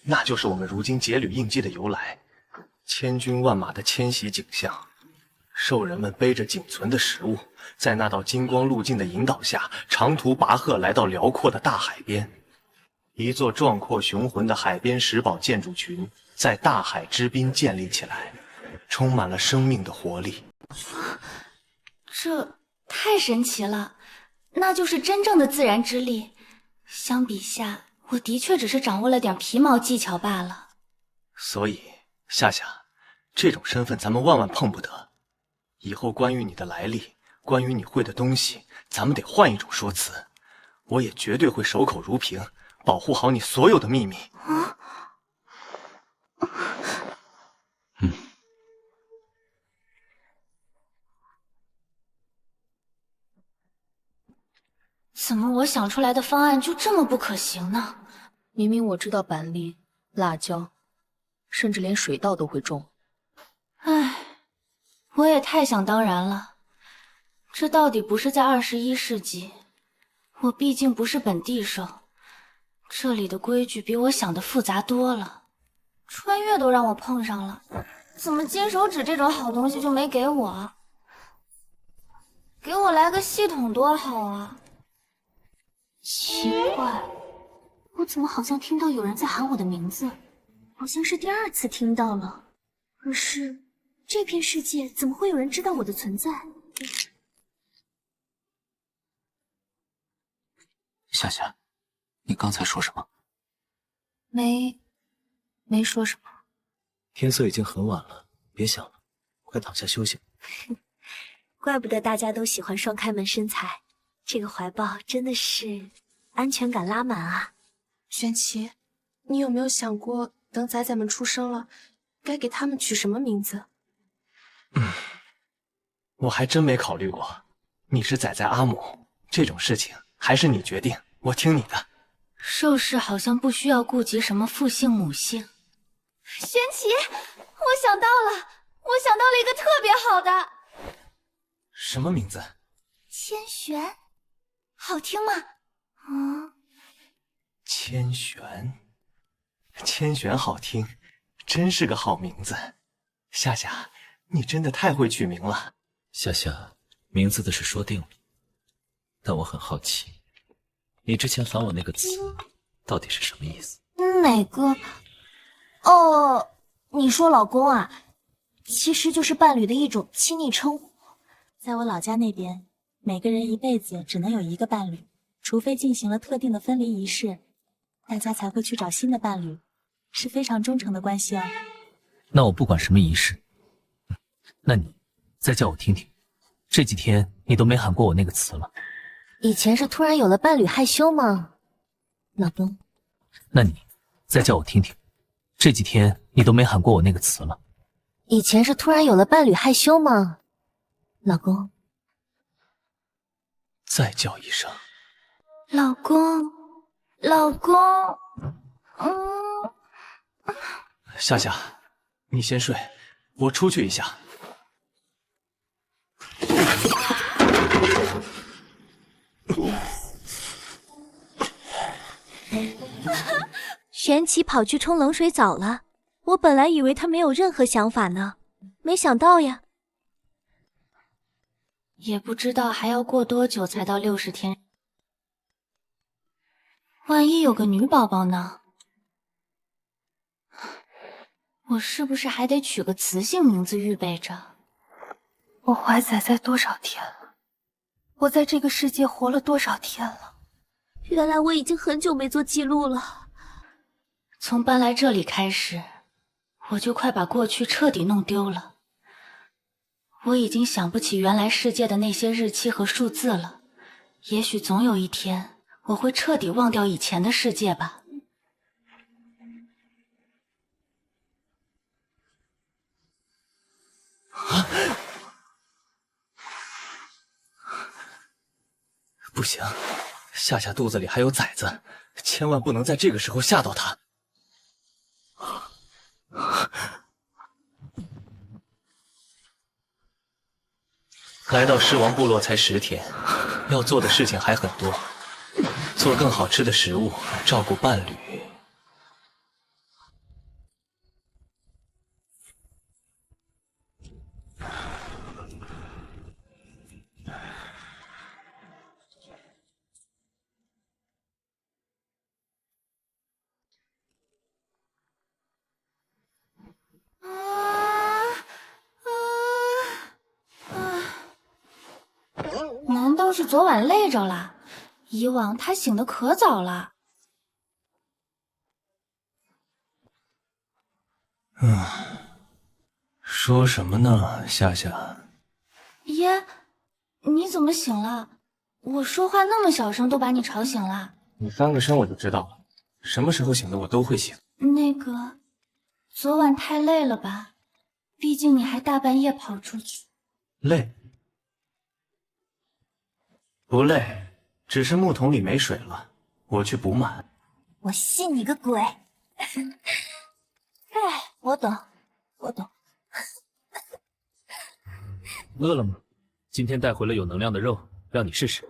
那就是我们如今节旅印记的由来。千军万马的迁徙景象，兽人们背着仅存的食物，在那道金光路径的引导下，长途跋涉来到辽阔的大海边。一座壮阔雄浑的海边石堡建筑群在大海之滨建立起来，充满了生命的活力。这太神奇了，那就是真正的自然之力。相比下，我的确只是掌握了点皮毛技巧罢了。所以，夏夏，这种身份咱们万万碰不得。以后关于你的来历，关于你会的东西，咱们得换一种说辞。我也绝对会守口如瓶，保护好你所有的秘密。怎么我想出来的方案就这么不可行呢？明明我知道板栗、辣椒，甚至连水稻都会种。唉，我也太想当然了。这到底不是在21世纪，我毕竟不是本地兽，这里的规矩比我想的复杂多了。穿越都让我碰上了，怎么金手指这种好东西就没给我？给我来个系统多好啊！奇怪，我怎么好像听到有人在喊我的名字？好像是第2次听到了。可是这片世界怎么会有人知道我的存在？夏夏，你刚才说什么？没说什么。天色已经很晚了，别想了，快躺下休息。怪不得大家都喜欢双开门身材，这个怀抱真的是安全感拉满啊！玄奇，你有没有想过，等崽崽们出生了，该给他们取什么名字？我还真没考虑过。你是崽崽阿母，这种事情还是你决定，我听你的。寿氏好像不需要顾及什么父姓母姓。玄奇，我想到了，一个特别好的。什么名字？千玄，好听吗？千玄，千玄好听，真是个好名字。夏夏，你真的太会取名了。夏夏，名字的事说定了，但我很好奇，你之前喊我那个词到底是什么意思？哪个？哦，你说老公啊，其实就是伴侣的一种亲昵称呼。在我老家那边，每个人一辈子只能有一个伴侣，除非进行了特定的分离仪式，大家才会去找新的伴侣，是非常忠诚的关系哦。那我不管什么仪式，那你再叫我听听，这几天你都没喊过我那个词了。以前是突然有了伴侣害羞吗，老公？那你再叫我听听，这几天你都没喊过我那个词了。以前是突然有了伴侣害羞吗，老公？再叫一声，老公，老公。夏夏，你先睡，我出去一下。玄奇跑去冲冷水澡了，我本来以为他没有任何想法呢，没想到呀。也不知道还要过多久才到60天，万一有个女宝宝呢？我是不是还得取个雌性名字预备着？我怀崽崽多少天了？我在这个世界活了多少天了？原来我已经很久没做记录了。从搬来这里开始，我就快把过去彻底弄丢了。我已经想不起原来世界的那些日期和数字了，也许总有一天我会彻底忘掉以前的世界吧。不行，夏夏肚子里还有崽子，千万不能在这个时候吓到她。来到狮王部落才10天，要做的事情还很多，做更好吃的食物，照顾伴侣。难道是昨晚累着了？以往他醒得可早了。说什么呢，夏夏？爷，你怎么醒了？我说话那么小声，都把你吵醒了。你翻个身我就知道了，什么时候醒的我都会醒。那个，昨晚太累了吧？毕竟你还大半夜跑出去。累？不累，只是木桶里没水了，我去补满。我信你个鬼！哎，我懂，我懂。饿了吗？今天带回了有能量的肉，让你试试。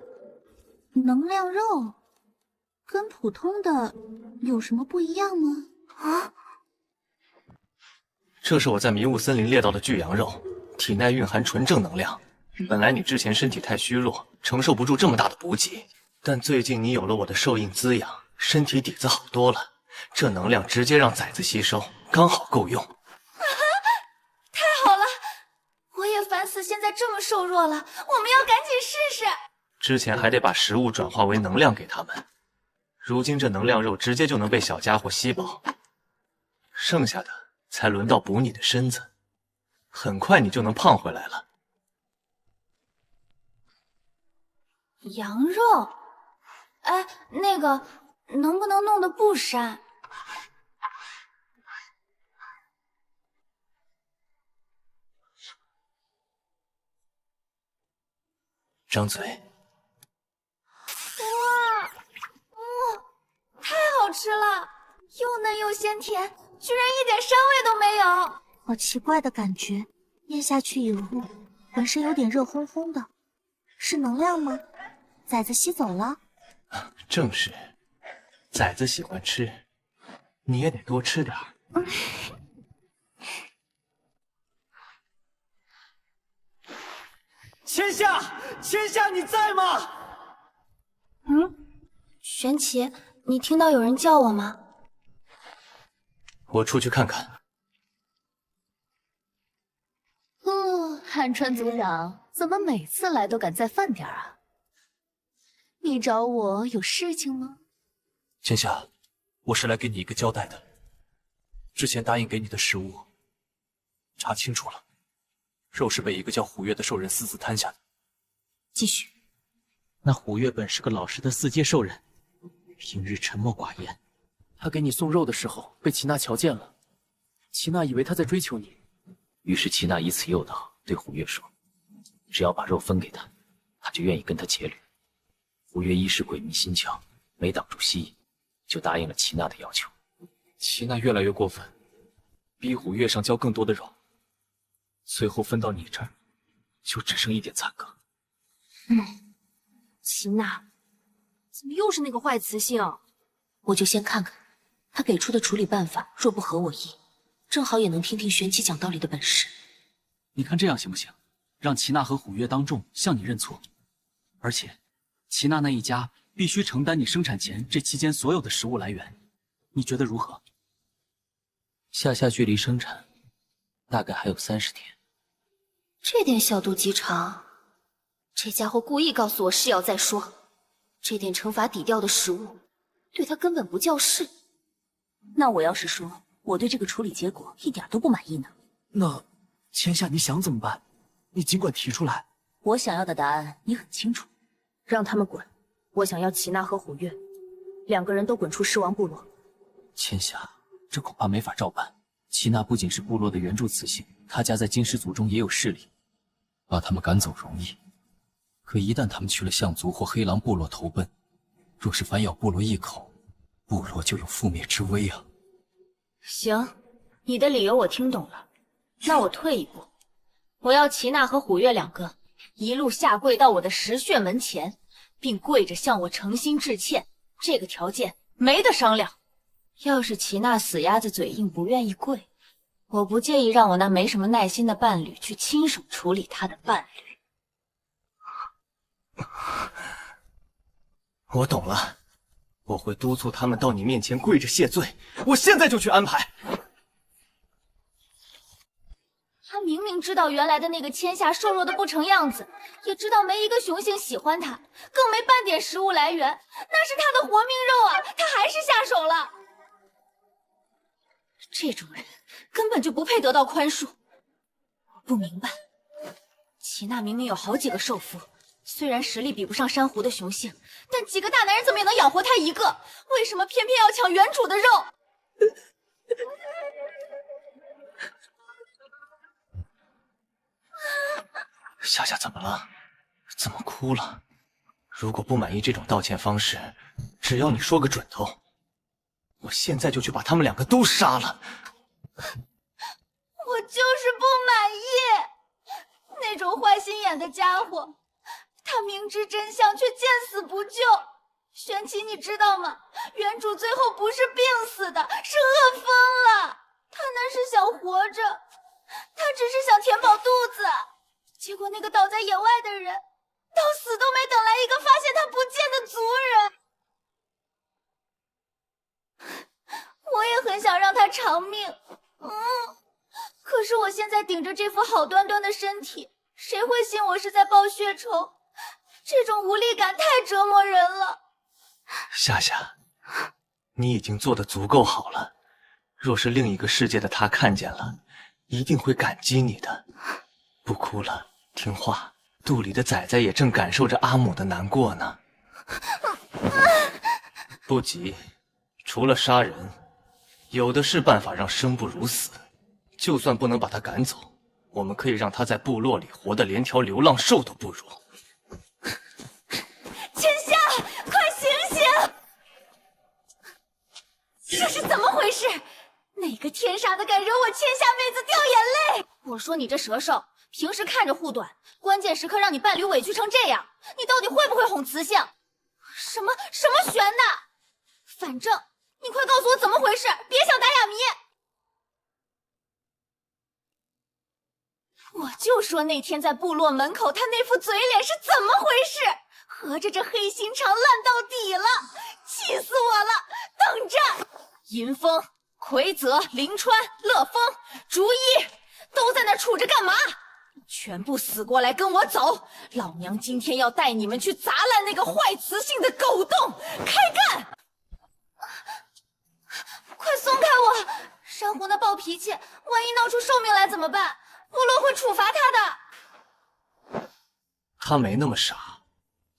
能量肉跟普通的有什么不一样吗？啊？这是我在迷雾森林猎到的巨羊肉，体内蕴含纯正能量。本来你之前身体太虚弱，承受不住这么大的补给，但最近你有了我的兽印滋养，身体底子好多了，这能量直接让崽子吸收，刚好够用。太好了！我也烦死现在这么瘦弱了，我们要赶紧试试。之前还得把食物转化为能量给他们，如今这能量肉直接就能被小家伙吸饱，剩下的才轮到补你的身子，很快你就能胖回来了。羊肉，哎，那个能不能弄得不膻？张嘴。哇，太好吃了，又嫩又鲜甜，居然一点膻味都没有。好奇怪的感觉，咽下去以后，浑身有点热烘烘的，是能量吗？崽子吸走了？正是，崽子喜欢吃，你也得多吃点儿。千夏，千夏，你在吗？玄奇，你听到有人叫我吗？我出去看看。汉川组长怎么每次来都赶在饭点啊？你找我有事情吗？千夏，我是来给你一个交代的。之前答应给你的食物，查清楚了，肉是被一个叫虎月的兽人私自贪下的。继续。那虎月本是个老实的四阶兽人，平日沉默寡言。他给你送肉的时候被齐娜瞧见了，齐娜以为他在追求你，于是齐娜以此诱导，对虎月说：“只要把肉分给他，他就愿意跟他结侣。”虎月一是鬼迷心窍，没挡住吸引，就答应了齐娜的要求。齐娜越来越过分，逼虎月上交更多的肉，最后分到你这儿，就只剩一点残羹。齐娜，怎么又是那个坏雌性？我就先看看他给出的处理办法，若不合我意，正好也能听听玄奇讲道理的本事。你看这样行不行？让齐娜和虎月当众向你认错，而且齐娜那一家必须承担你生产前这期间所有的食物来源，你觉得如何？夏夏距离生产大概还有30天，这点小肚鸡肠，这家伙故意告诉我是要再说。这点惩罚抵掉的食物，对他根本不叫事。那我要是说我对这个处理结果一点都不满意呢？那千夏，你想怎么办？你尽管提出来。我想要的答案你很清楚，让他们滚。我想要齐娜和虎月2个人都滚出狮王部落。千夏，这恐怕没法照办。齐娜不仅是部落的原住雌性，她家在金狮族中也有势力，把他们赶走容易，可一旦他们去了象族或黑狼部落投奔，若是反咬部落一口，部落就有覆灭之危啊！行，你的理由我听懂了，那我退一步，我要齐娜和虎月2个一路下跪到我的石穴门前，并跪着向我诚心致歉，这个条件没得商量。要是齐娜死鸭子嘴硬不愿意跪，我不介意让我那没什么耐心的伴侣去亲手处理她的伴侣。我懂了，我会督促他们到你面前跪着谢罪。我现在就去安排。他明明知道原来的那个千夏瘦弱的不成样子，也知道没一个雄性喜欢他，更没半点食物来源，那是他的活命肉啊！他还是下手了。这种人根本就不配得到宽恕。我不明白，齐娜明明有好几个兽夫，虽然实力比不上珊瑚的雄性，但几个大男人怎么也能养活他一个，为什么偏偏要抢原主的肉？夏夏怎么了？怎么哭了？如果不满意这种道歉方式，只要你说个准头，我现在就去把他们2个都杀了。我就是不满意，那种坏心眼的家伙，他明知真相却见死不救。玄奇，你知道吗？原主最后不是病死的，是饿疯了。他那是想活着，他只是想填饱肚子。结果那个倒在野外的人，到死都没等来一个发现他不见的族人。我也很想让他长命，可是我现在顶着这副好端端的身体，谁会信我是在报血仇？这种无力感太折磨人了。夏夏，你已经做得足够好了，若是另一个世界的他看见了，一定会感激你的。不哭了，听话，肚里的崽崽也正感受着阿母的难过呢。不急，除了杀人，有的是办法让生不如死。就算不能把他赶走，我们可以让他在部落里活得连条流浪兽都不如。千夏，快醒醒！这是怎么回事？哪个天杀的敢惹我千夏妹子掉眼泪？我说你这蛇兽，平时看着护短，关键时刻让你伴侣委屈成这样，你到底会不会哄雌性？什么悬的？反正你快告诉我怎么回事，别想打哑谜。我就说那天在部落门口，他那副嘴脸是怎么回事？合着这黑心肠烂到底了，气死我了！等着，银风、奎泽、灵川、乐风、竹一都在那杵着干嘛？全部死过来跟我走！老娘今天要带你们去砸烂那个坏雌性的狗洞！开干！快松开我！珊瑚那暴脾气，万一闹出寿命来怎么办？部落会处罚他的。他没那么傻。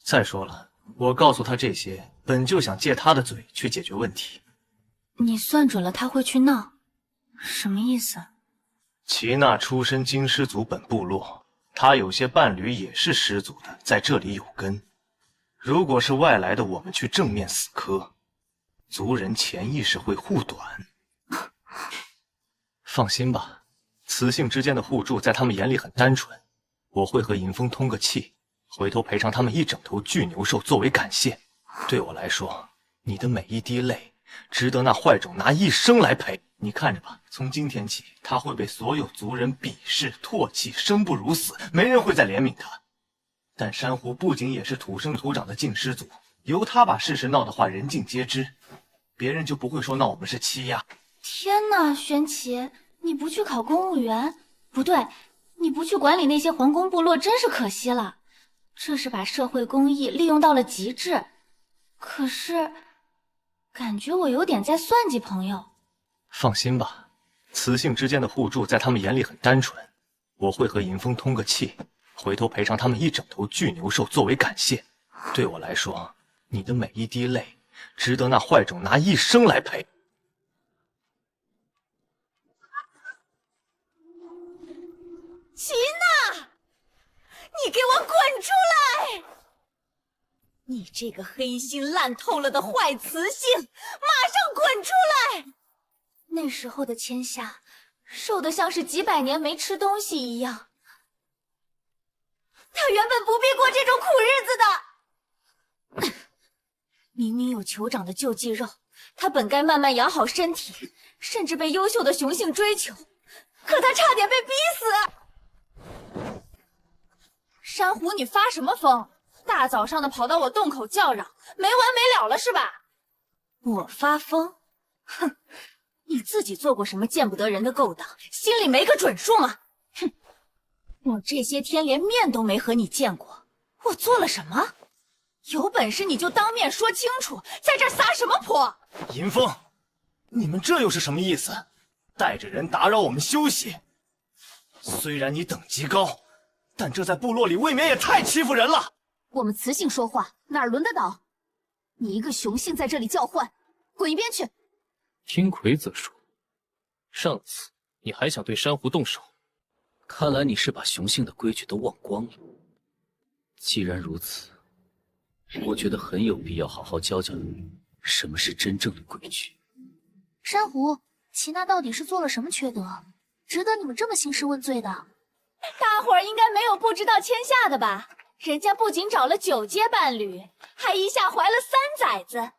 再说了，我告诉他这些，本就想借他的嘴去解决问题。你算准了他会去闹，什么意思？齐娜出身金狮族本部落，她有些伴侣也是狮族的，在这里有根。如果是外来的，我们去正面死磕，族人潜意识会护短。放心吧，雌性之间的互助在他们眼里很单纯。我会和银风通个气，回头赔偿他们一整头巨牛兽作为感谢。对我来说，你的每一滴泪，值得那坏种拿一生来赔。你看着吧，从今天起，他会被所有族人鄙视、唾弃，生不如死，没人会再怜悯他。但珊瑚不仅也是土生土长的净狮族，由他把事闹的话，人尽皆知，别人就不会说闹我们是欺压。天哪，玄奇，你不去考公务员，不对，你不去管理那些皇宫部落，真是可惜了。这是把社会公益利用到了极致。可是，感觉我有点在算计朋友。放心吧，雌性之间的互助在他们眼里很单纯。我会和银风通个气，回头赔偿他们一整头巨牛兽作为感谢。对我来说，你的每一滴泪，值得那坏种拿一生来赔。齐娜，你给我滚出来！你这个黑心烂透了的坏雌性，马上滚出来！那时候的千夏，瘦得像是几百年没吃东西一样。他原本不必过这种苦日子的。明明有酋长的救济肉，他本该慢慢养好身体，甚至被优秀的雄性追求，可他差点被逼死。珊瑚，你发什么疯？大早上的跑到我洞口叫嚷，没完没了了是吧？我发疯？哼，你自己做过什么见不得人的勾当，心里没个准数吗？哼，我这些天连面都没和你见过，我做了什么？有本事你就当面说清楚，在这撒什么泼？银风，你们这又是什么意思？带着人打扰我们休息。虽然你等级高，但这在部落里未免也太欺负人了。我们雌性说话哪轮得到？你一个雄性在这里叫唤，滚一边去！听奎子说，上次你还想对珊瑚动手，看来你是把雄性的规矩都忘光了。既然如此，我觉得很有必要好好教教你什么是真正的规矩。珊瑚，齐娜到底是做了什么缺德，值得你们这么兴师问罪的？大伙儿应该没有不知道千夏的吧？人家不仅找了9阶伴侣，还一下怀了3崽子，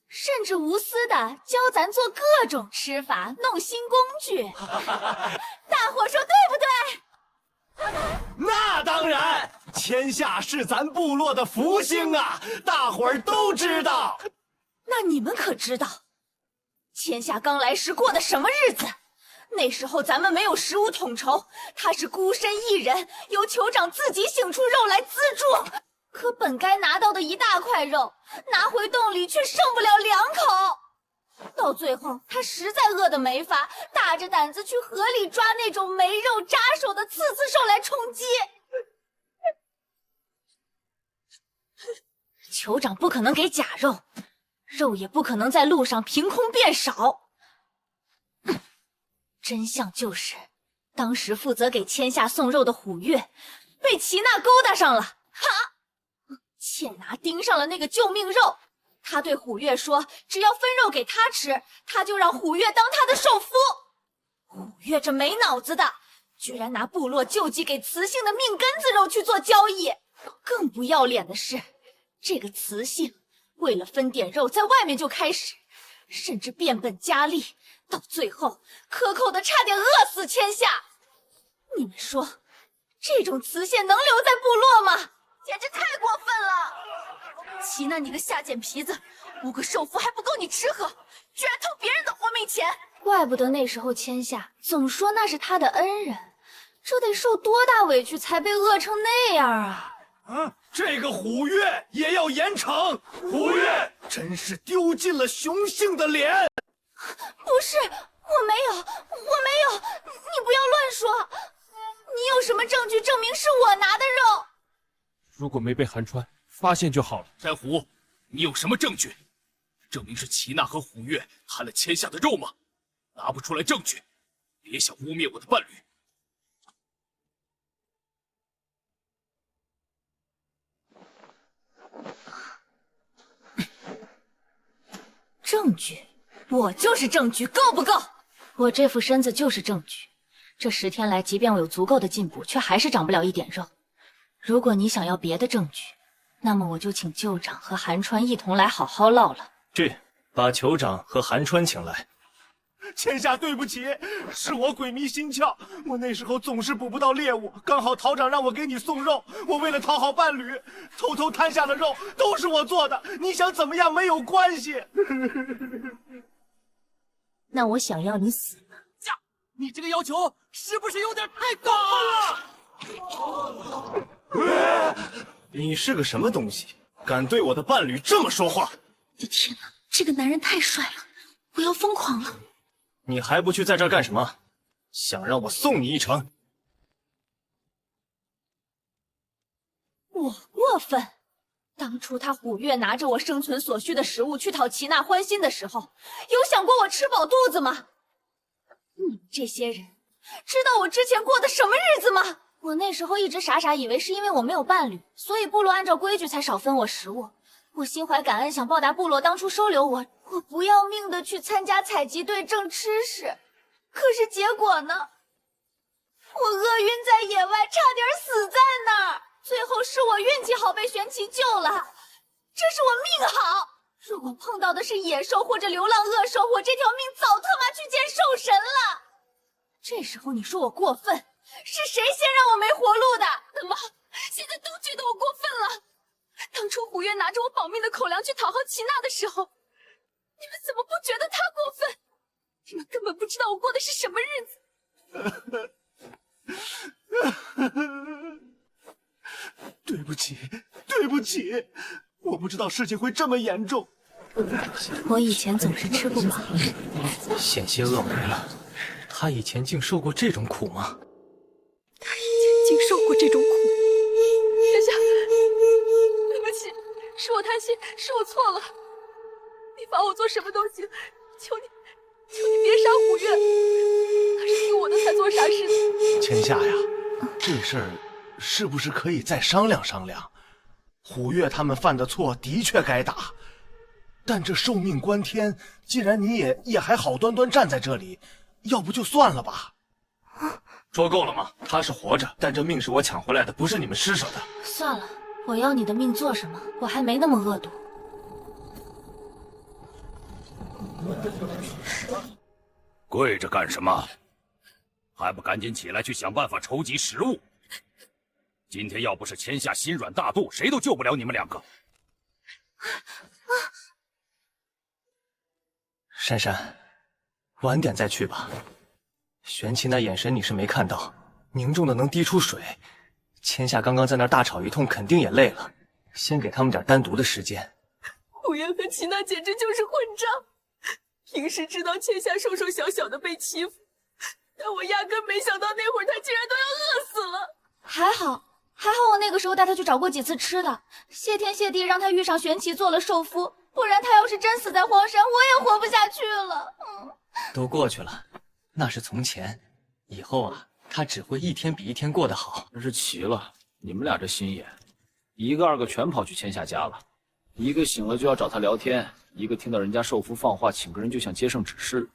甚至无私的教咱做各种吃法，弄新工具。大伙说对不对？那当然，千夏是咱部落的福星啊，大伙儿都知道。那你们可知道，千夏刚来时过的什么日子？那时候咱们没有食物统筹，他是孤身一人，由酋长自己醒出肉来资助。可本该拿到的一大块肉，拿回洞里却剩不了2口。到最后，他实在饿得没法，大着胆子去河里抓那种没肉扎手的刺刺兽来充饥。酋长不可能给假肉，肉也不可能在路上凭空变少。真相就是，当时负责给千夏送肉的虎月被齐娜勾搭上了。哈！倩拿盯上了那个救命肉。他对虎月说，只要分肉给他吃，他就让虎月当他的受夫。虎月这没脑子的，居然拿部落救济给雌性的命根子肉去做交易。更不要脸的是，这个雌性为了分点肉，在外面就开始，甚至变本加厉，到最后克扣的差点饿死千夏。你们说，这种雌性能留在部落吗？简直太过分了！齐娜，你个下贱皮子，5个受服还不够你吃喝，居然偷别人的活命钱！怪不得那时候千夏总说那是他的恩人，这得受多大委屈才被饿成那样啊！这个虎月也要严惩！虎月真是丢尽了雄性的脸！不是，我没有，你不要乱说！你有什么证据证明是我拿的肉？如果没被寒川发现就好了。山虎，你有什么证据证明是齐娜和虎月贪了千夏的肉吗？拿不出来证据，别想污蔑我的伴侣。证据？我就是证据，够不够？我这副身子就是证据。这10天来，即便我有足够的进步，却还是长不了一点肉。如果你想要别的证据，那么我就请酋长和寒川一同来好好唠了。去，把酋长和寒川请来。千夏，对不起，是我鬼迷心窍，我那时候总是捕不到猎物，刚好桃长让我给你送肉，我为了讨好伴侣，偷偷摊下的肉都是我做的，你想怎么样没有关系。那我想要你死。你这个要求是不是有点太高了？你是个什么东西，敢对我的伴侣这么说话？天哪，这个男人太帅了，我要疯狂了！你还不去在这儿干什么？想让我送你一程？我过分？当初他虎月拿着我生存所需的食物去讨齐娜欢心的时候，有想过我吃饱肚子吗？你们这些人知道我之前过的什么日子吗？我那时候一直傻傻以为是因为我没有伴侣，所以部落按照规矩才少分我食物。我心怀感恩，想报答部落当初收留我，我不要命的去参加采集队挣吃食。可是结果呢？我饿晕在野外，差点死在那儿。最后是我运气好被玄奇救了，这是我命好。如果碰到的是野兽或者流浪恶兽，我这条命早他妈去见兽神了。这时候你说我过分，是谁先让我没活路的？怎么现在都觉得我过分了？当初虎月拿着我保命的口粮去讨好齐娜的时候，你们怎么不觉得他过分？你们根本不知道我过的是什么日子。对不起，对不起，我不知道事情会这么严重。我以前总是吃不饱，险些饿没了。他以前竟受过这种苦吗？他以前竟受过这种苦。天夏，对不起，是我贪心，是我错了。你罚我做什么都行，求你别杀虎月，他是听我的才做傻事的。千夏呀，这事儿是不是可以再商量商量？虎月他们犯的错的确该打，但这寿命关天，既然你也还好端端站在这里，要不就算了吧。说够了吗？他是活着，但这命是我抢回来的，不是你们施舍的。算了，我要你的命做什么？我还没那么恶毒。跪着干什么？还不赶紧起来去想办法筹集食物！今天要不是千夏心软大度，谁都救不了你们2个。珊珊，晚点再去吧。玄奇那眼神你是没看到，凝重的能滴出水。千夏刚刚在那儿大吵一通，肯定也累了。先给他们点单独的时间。虎爷和齐娜简直就是混账，平时知道千夏瘦瘦小小的被欺负，但我压根没想到那会儿他竟然都要饿死了。还好我那个时候带他去找过几次吃的，谢天谢地让他遇上玄奇做了寿夫，不然他要是真死在荒山，我也活不下去了。都过去了，那是从前，以后啊，他只会一天比一天过得好。真是奇了，你们俩这心眼，一个二个全跑去千夏家了，一个醒了就要找他聊天，一个听到人家寿夫放话请个人就想接上指示，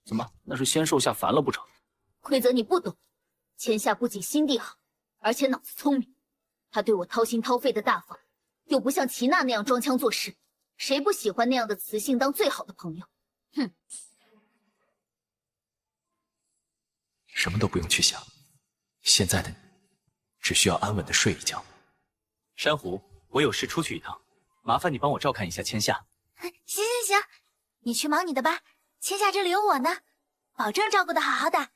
怎么那是先受下凡了不成？亏则你不懂，千夏不仅心地好，而且脑子聪明，他对我掏心掏肺的大方，又不像齐娜那样装腔作势，谁不喜欢那样的雌性当最好的朋友？哼！什么都不用去想，现在的你只需要安稳的睡一觉。珊瑚，我有事出去一趟，麻烦你帮我照看一下千夏。行，你去忙你的吧，千夏这里有我呢，保证照顾得好好的。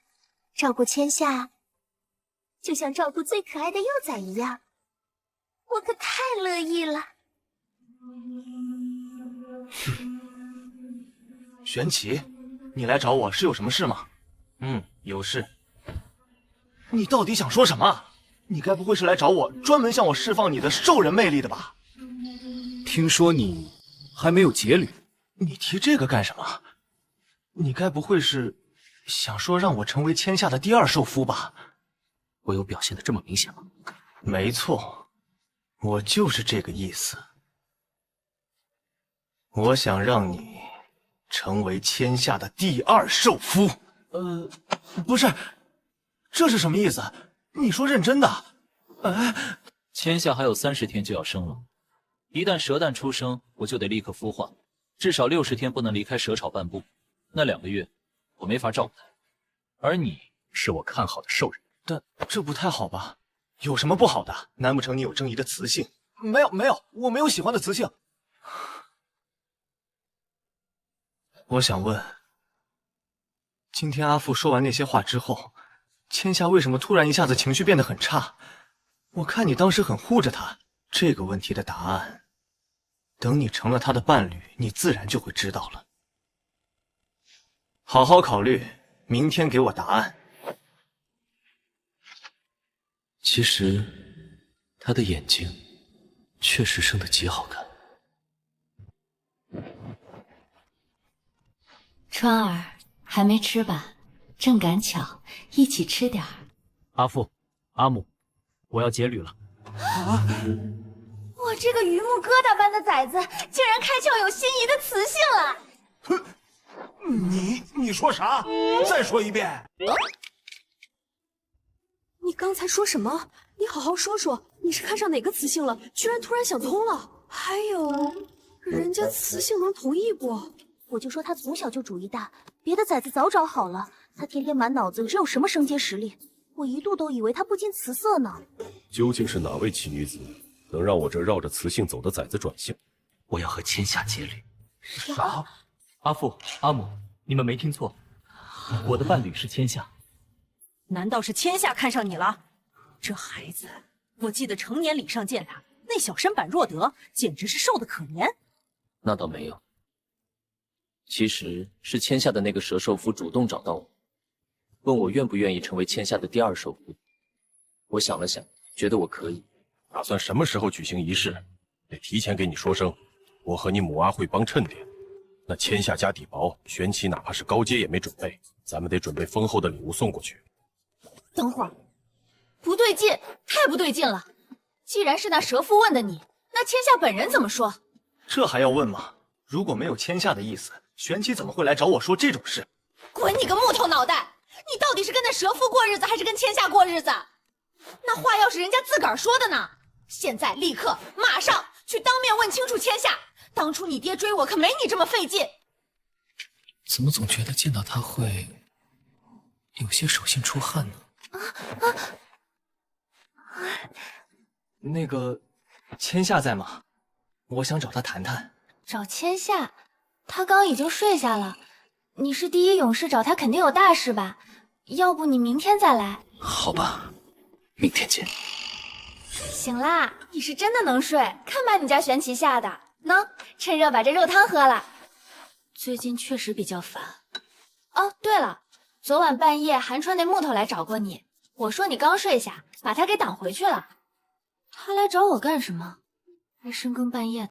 照顾千夏，就像照顾最可爱的幼崽一样，我可太乐意了。玄奇，你来找我是有什么事吗？有事。你到底想说什么？你该不会是来找我专门向我释放你的兽人魅力的吧？听说你还没有结旅，你提这个干什么？你该不会是想说让我成为千夏的第二兽夫吧？我有表现的这么明显吗？没错，我就是这个意思。我想让你成为千夏的第二兽夫。不是，这是什么意思？你说认真的？千夏还有30天就要生了，一旦蛇蛋出生，我就得立刻孵化，至少60天不能离开蛇巢半步。那2个月，我没法照顾他。而你是我看好的兽人，但这不太好吧？有什么不好的？难不成你有争议的雌性？没有，我没有喜欢的雌性。我想问，今天阿父说完那些话之后，千夏为什么突然一下子情绪变得很差？我看你当时很护着他，这个问题的答案，等你成了他的伴侣，你自然就会知道了。好好考虑，明天给我答案。其实，他的眼睛确实生得极好看。川儿还没吃吧？正赶巧，一起吃点儿。阿父、阿母，我要结旅了。我这个榆木疙瘩般的崽子，竟然开窍有心仪的雌性了！你说啥？再说一遍。你刚才说什么？你好好说说，你是看上哪个雌性了？居然突然想通了？还有，人家雌性能同意不？我就说他从小就主意大，别的崽子早找好了，他天天满脑子有什么升阶实力，我一度都以为他不近雌色呢。究竟是哪位奇女子能让我这绕着雌性走的崽子转性？我要和千夏结旅。啥？阿父、阿母，你们没听错，我的伴侣是千夏。难道是千夏看上你了？这孩子，我记得成年礼上见他，那小身板弱德，简直是瘦得可怜。那倒没有，其实是千夏的那个蛇兽夫主动找到我，问我愿不愿意成为千夏的第二兽夫。我想了想，觉得我可以。打算什么时候举行仪式？得提前给你说声，我和你母阿会帮衬点。那千夏家底薄，玄奇哪怕是高阶也没准备，咱们得准备丰厚的礼物送过去。等会儿，不对劲，太不对劲了！既然是那蛇夫问的你，那千夏本人怎么说？这还要问吗？如果没有千夏的意思，玄奇怎么会来找我说这种事？滚你个木头脑袋！你到底是跟那蛇夫过日子，还是跟千夏过日子？那话要是人家自个儿说的呢？现在立刻马上去当面问清楚千夏，当初你爹追我可没你这么费劲。怎么总觉得见到他会有些手心出汗呢？那个千夏在吗？我想找他谈谈。找千夏？他刚已经睡下了。你是第一勇士，找他肯定有大事吧？要不你明天再来？好吧，明天见。醒啦，你是真的能睡，看把你家玄奇吓的。喏，趁热把这肉汤喝了。最近确实比较烦。哦，对了，昨晚半夜韩川那木头来找过你，我说你刚睡下，把他给挡回去了。他来找我干什么？还深更半夜的。